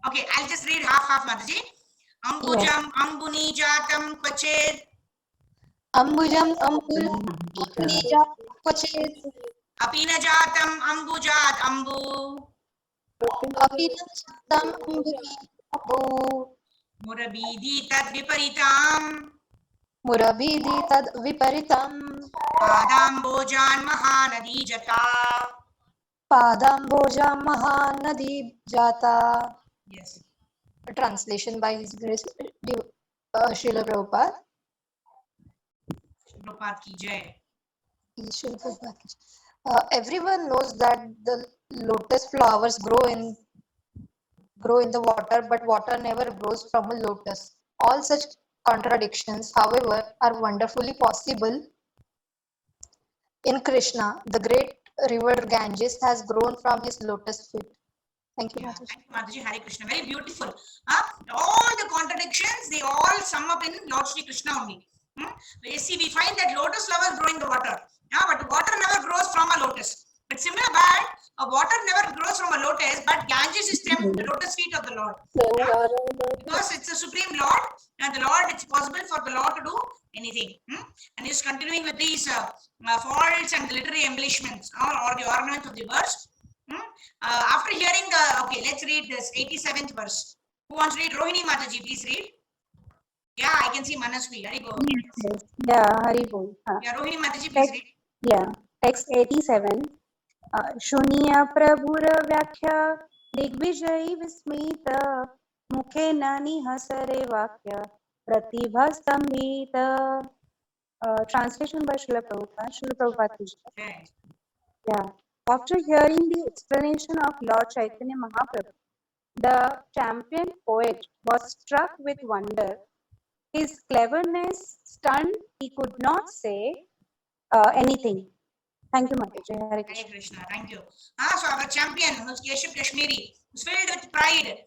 Okay, I'll just read half Mataji. Ambujam ambuni jatam kvachit. Ambujam ambuni jatam kvachit. Apina jatam ambujat ambu. Apina jatam ambujat ambu. Murabidi tad viparitam. Murabidi tad viparitam. Padambojan mahanadi jata. Padamboja Mahanadi Jata. Yes. A translation by His Grace Srila Prabhupada. Prabhupada ki jai. Srila Prabhupada ki jai. Everyone knows that the lotus flowers grow in the water, but water never grows from a lotus. All such contradictions, however, are wonderfully possible in Krishna. The great river Ganges has grown from his lotus feet. Thank you, Mataji. Thank you, Mataji. Hare Krishna. Very beautiful. All the contradictions, they all sum up in Lord Shri Krishna only. You see, we find that lotus flowers grow in the water. But water never grows from a lotus. But similar, but water never grows from a lotus, but Ganges is stemmed the lotus feet of the Lord. Because it's the Supreme Lord, and the Lord, it's possible for the Lord to do anything. And he's continuing with these faults and the literary embellishments or the ornaments of the verse. After hearing the, okay, let's read this 87th verse. Who wants to read? Rohini Mataji, please read. Yeah, I can see Manasvi. Hari go. Yes. Yeah, Hari Bol. Yeah, Rohini Mataji, please read. Yeah, text 87. Shunya Prabhura Vyakya Digvijay Vismita Mukhe Nani Hasare Vakya Pratibha Stambhita. Translation by Srila Prabhupada. Srila Prabhupada. Okay. Yeah. After hearing the explanation of Lord Chaitanya Mahaprabhu, the champion poet was struck with wonder. His cleverness stunned, he could not say anything. Thank you, Mataji. Hare Krishna. Hare Krishna, thank you. So our champion, who's Keshav Kashmiri, was filled with pride,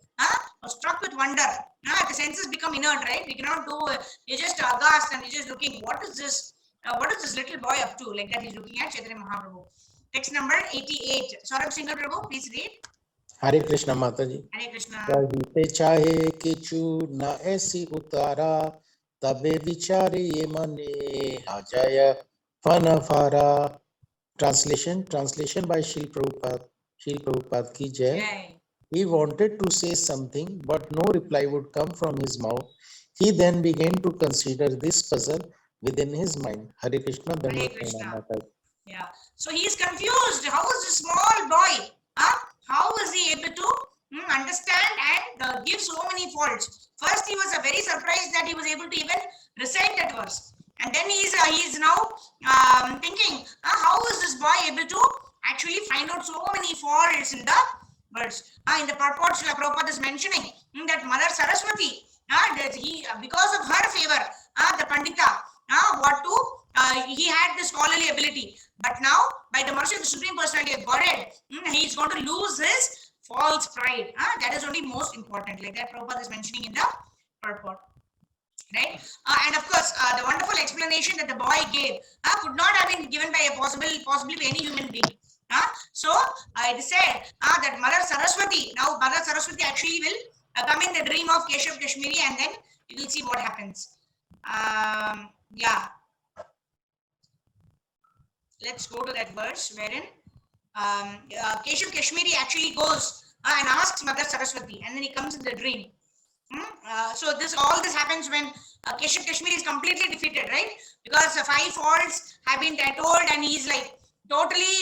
was struck with wonder. The senses become inert, right? We cannot do, you're just aghast and you're just looking, what is this little boy up to? Like that he's looking at Chaitanya Mahaprabhu. Text number 88. Saurabh Singhal Prabhu, please read. हरे कृष्ण माता जी। Hare Krishna. कहिते चाहे किचु न ऐसी उतारा तबे विचारे ये मने आ जाय फन फारा। Translation by Srila Prabhupada ki jai. He wanted to say something, but no reply would come from his mouth. He then began to consider this puzzle within his mind. Hare Krishna. Hare Krishna. Yeah. So he is confused. How is this small boy? How is he able to understand and give so many faults? First, he was very surprised that he was able to even recite that verse. And then he is now thinking, how is this boy able to actually find out so many faults in the verse? In the purport, Srila Prabhupada is mentioning that Mother Saraswati, that because of her favor, the Pandita, he had this scholarly ability. But now, by the mercy of the Supreme Personality of Godhead, he is going to lose his false pride. That is only most important. Like that Prabhupada is mentioning in the purport. Right? And of course, the wonderful explanation that the boy gave could not have been given by possibly by any human being. So it is said that Mother Saraswati, now Mother Saraswati actually will come in the dream of Keshav Kashmiri, and then you will see what happens. Yeah. Let's go to that verse wherein Keshav Kashmiri actually goes and asks Mother Saraswati, and then he comes in the dream. So all this happens when Keshav Kashmiri is completely defeated, right? Because 5 faults have been told, and he is like totally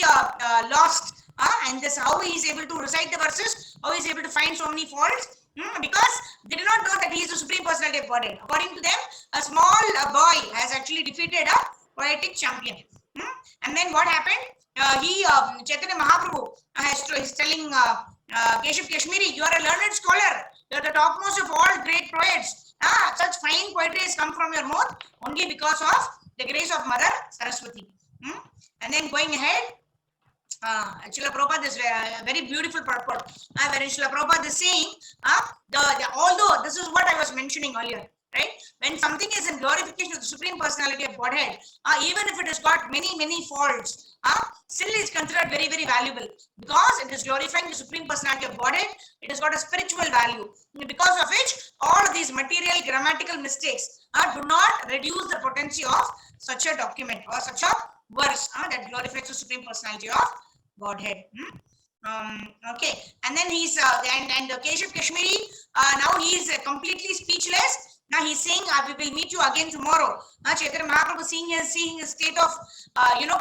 lost. And this how he is able to recite the verses, how he is able to find so many faults, because they do not know that he is the Supreme Personality of Godhead. According to them, a small boy has actually defeated a poetic champion. And then what happened? Chaitanya Mahaprabhu is telling Keshav Kashmiri, you are a learned scholar. You are the topmost of all great poets. Such fine poetry has come from your mouth only because of the grace of Mother Saraswati. And then going ahead, Srila Prabhupada is a very beautiful purport. Wherein Srila Prabhupada is saying, although this is what I was mentioning earlier, right? When something is in glorification of the Supreme Personality of Godhead, even if it has got many faults, still is considered very, very valuable because it is glorifying the Supreme Personality of Godhead. It has got a spiritual value, because of which all of these material grammatical mistakes do not reduce the potency of such a document or such a verse that glorifies the Supreme Personality of Godhead. Okay, and then he's and Keshav Kashmiri, now he is completely speechless. Now he's saying, we will meet you again tomorrow. Chaitanya Mahaprabhu seeing his state of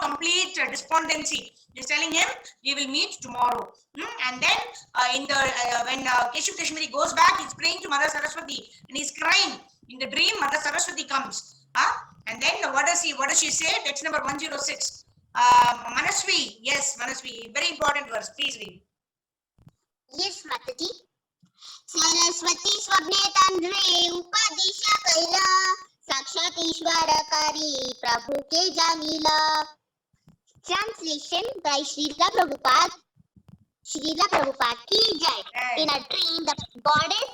complete despondency, just telling him we will meet tomorrow. And then when Keshav Kashmiri goes back, he's praying to Mother Saraswati and he's crying. In the dream, Mother Saraswati comes. And then what does she say? Text number 106. Manasvi, yes, Manasvi, very important verse. Please read. Yes, Mataji. Saraswati स्वप्ने तंद्रे उपदिशा कैला साक्षात ईश्वरकारी प्रभु के जानीला. Translation by Srila Prabhupada. Srila Prabhupada ki jai. In a dream, the goddess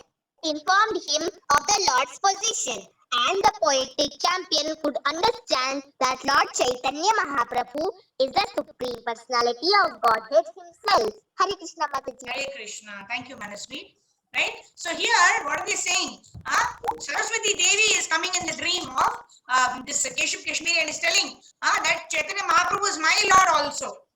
informed him of the Lord's position, and the poetic champion could understand that Lord Chaitanya Mahaprabhu is the Supreme Personality of Godhead himself. Hare Krishna, Mataji. Hare Krishna. Thank you, Manasvi. Right? So here, what are they saying? Saraswati Devi is coming in the dream of this Keshav Kashmiri and is telling that Chaitanya Mahaprabhu is my Lord also.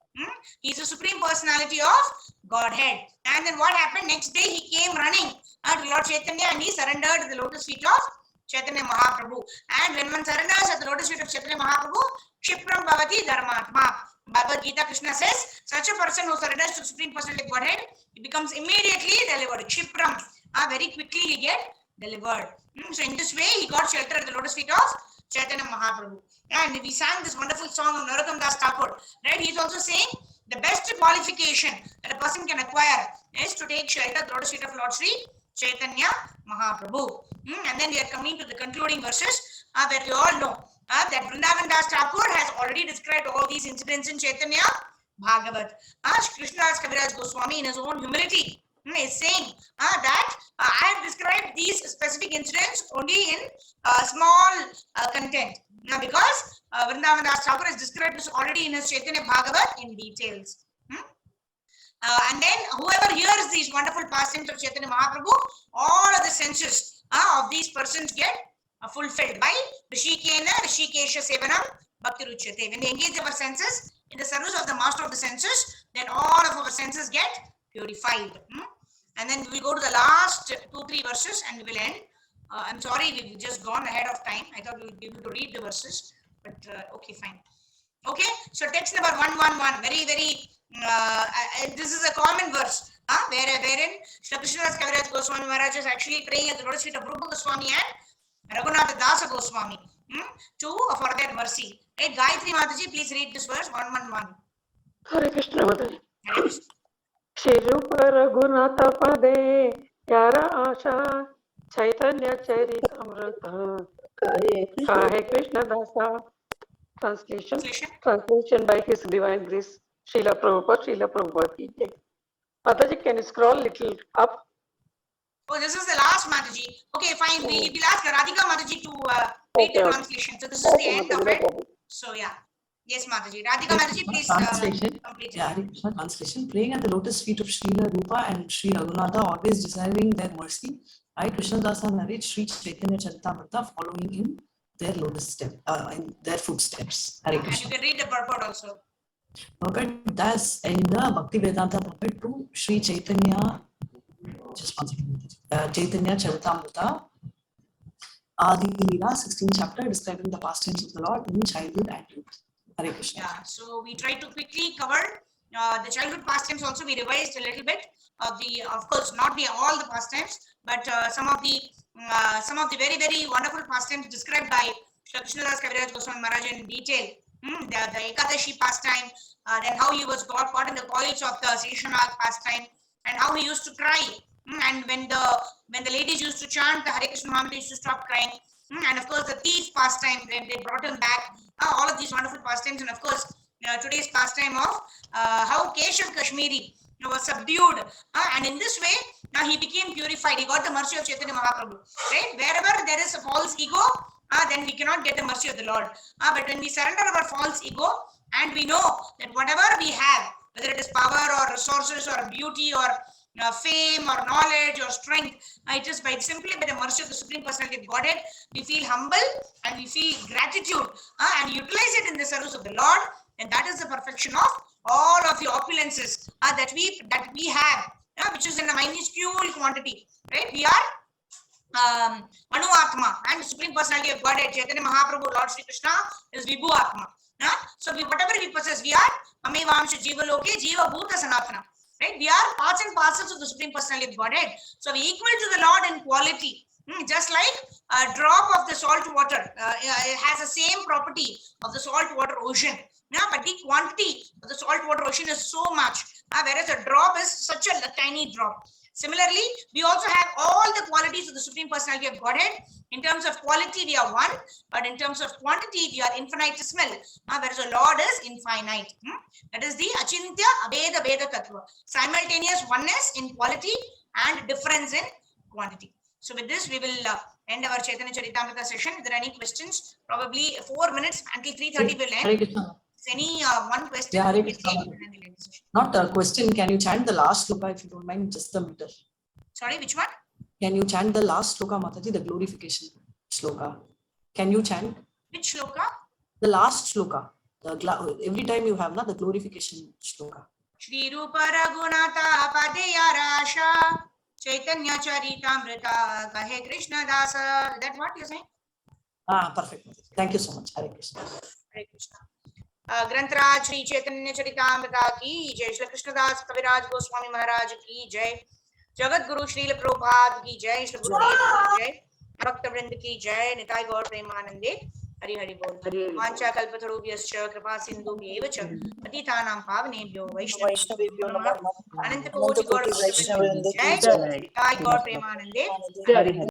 He is the Supreme Personality of Godhead. And then what happened? Next day he came running to Lord Chaitanya and he surrendered to the lotus feet of Chaitanya Mahaprabhu. And when one surrenders at the lotus feet of Chaitanya Mahaprabhu, Kshipram Bhavati Dharmatma. Bhagavad Gita, Krishna says, such a person who surrenders to Supreme Personality of Godhead, he becomes immediately delivered. Kshipram, very quickly he get delivered. So in this way, he got shelter at the lotus feet of Chaitanya Mahaprabhu. And we sang this wonderful song of Narottam Das Thakur. Right? He is also saying the best qualification that a person can acquire is to take shelter at the lotus feet of Lord Sri Chaitanya Mahaprabhu. And then we are coming to the concluding verses where we all know that Vrindavan Das Thakur has already described all these incidents in Chaitanya Bhagavat. Krishnadas Kaviraj Goswami, in his own humility, is saying that I have described these specific incidents only in small content. Now, because Vrindavan Das Thakur has described this already in his Chaitanya Bhagavat in details. And then whoever hears these wonderful pastimes of Chaitanya Mahaprabhu, all of the senses of these persons get fulfilled by Rishikena, Rishikesha Sevanam, Bhakti Ruchyate. When we engage our senses in the service of the master of the senses, then all of our senses get purified. And then we go to the last 2-3 verses and we will end. I'm sorry, we've just gone ahead of time. I thought we would be able to read the verses, but okay, fine. Okay, so text number 111, very, this is a common verse, wherein Shri Krishnadas Kaviraj Goswami Maharaj is actually praying at the lotus feet of Rupa Goswami and Raghunatha Dasa Goswami for their mercy. Right, Gayatri Mataji, please read this verse 111. Hare Krishna Mataji. Hare Krishna. Shri Rupa Raghunatha Pade Pyara Asha Chaithanya Charithamrita Kahe Krishna Dasa. Translation by His Divine Grace Srila Prabhupada ki jai. Mataji, can you scroll little up? Oh, this is the last Mataji. Okay, fine. We will ask Radhika Mataji to read the translation. So this is the end of it. So yeah. Yes, Mataji. Radhika Mataji, please complete it. Translation. Praying at the lotus feet of Srila Rupa and Sri Raghunatha, always desiring their mercy, I, Krishna Dasa, narrate Sri Chaithanya Charithamrita following in their lotus step, in their footsteps. Hare And you can read the purport also. Purport thus in the Bhakti Vedanta purport to Sri Chaitanya, just one second, Chaithanya Charithamrita, Adi Lila, 16th chapter, describing the pastimes of the Lord in childhood and youth. Hare Krishna. Yeah, so we try to quickly cover the childhood pastimes. Also, we revised a little bit of the, of course, not all the pastimes, but some of the very wonderful pastimes described by Shri Krishnadas Kaviraj Goswami Maharaj in detail. The Ekadashi pastime, then how he was caught in the coils of the Seshanag pastime, and how he used to cry. And when the ladies used to chant the Hare Krishna Mahamantra, used to stop crying. And of course, the thief pastime, then they brought him back. All of these wonderful pastimes, and of course, today's pastime of how Keshav Kashmiri was subdued, and in this way he became purified. He got the mercy of Chaitanya Mahaprabhu. Right? Wherever there is a false ego, then we cannot get the mercy of the Lord. But when we surrender our false ego and we know that whatever we have, whether it is power or resources or beauty or fame or knowledge or strength, it is simply by the mercy of the Supreme Personality of Godhead. We feel humble and we feel gratitude and utilize it in the service of the Lord, and that is the perfection of all of the opulences that we have, which is in a minuscule quantity. Right? We are Manu Atma, and the Supreme Personality of Godhead, Chaitanya Mahaprabhu, Lord Sri Krishna, is Vibhu Atma. So whatever we possess, we are Amevamsha Jiva Loke, Jiva Bhuta Sanatana. Right? We are parts and parcels of the Supreme Personality of Godhead. So we equal to the Lord in quality. Just like a drop of the salt water it has the same property of the salt water ocean. But the quantity of the salt water ocean is so much, whereas a drop is such a tiny drop. Similarly, we also have all the qualities of the Supreme Personality of Godhead. In terms of quality, we are one, but in terms of quantity, we are infinitesimal, whereas the Lord is infinite. That is the Achintya Abheda Veda Tattva. Simultaneous oneness in quality and difference in quantity. So with this, we will end our Chaithanya Charitamrita session. If there are any questions, probably 4 minutes until 3:30 will end. Any one question? Yeah, not a question. Can you chant the last sloka if you don't mind, just the meter? Sorry, which one? Can you chant the last sloka, Mataji, the glorification sloka? Can you chant? Which sloka? The last sloka. Every time you have the glorification sloka. Shri Rupa Raghunatha Padeya Rasha Chaithanya Charitamrita Kahe Krishna Dasa. Is that what you're saying? Perfect. Thank you so much. Hare Krishna. Hare Krishna. ग्रंथराज Shri Chaitanya चरितामृता की जय, श्री कृष्णदास कविराज गोस्वामी महाराज की जय, जगत गुरु श्रील प्रभुपाद की जय, श्री गुरुदेव की जय, भक्त वृंद की जय, निताय गौर प्रेमानंदे, हरि हरि बोल। वांछा कल्पतरुभ्यश्च कृपा सिन्धुभ्यैव च पतितानां पावनेभ्यो वैष्णवेभ्यो नमः। अनंत कोटि गौर भक्त वृंद की जय, निताय गौर प्रेमानंदे, हरि हरि।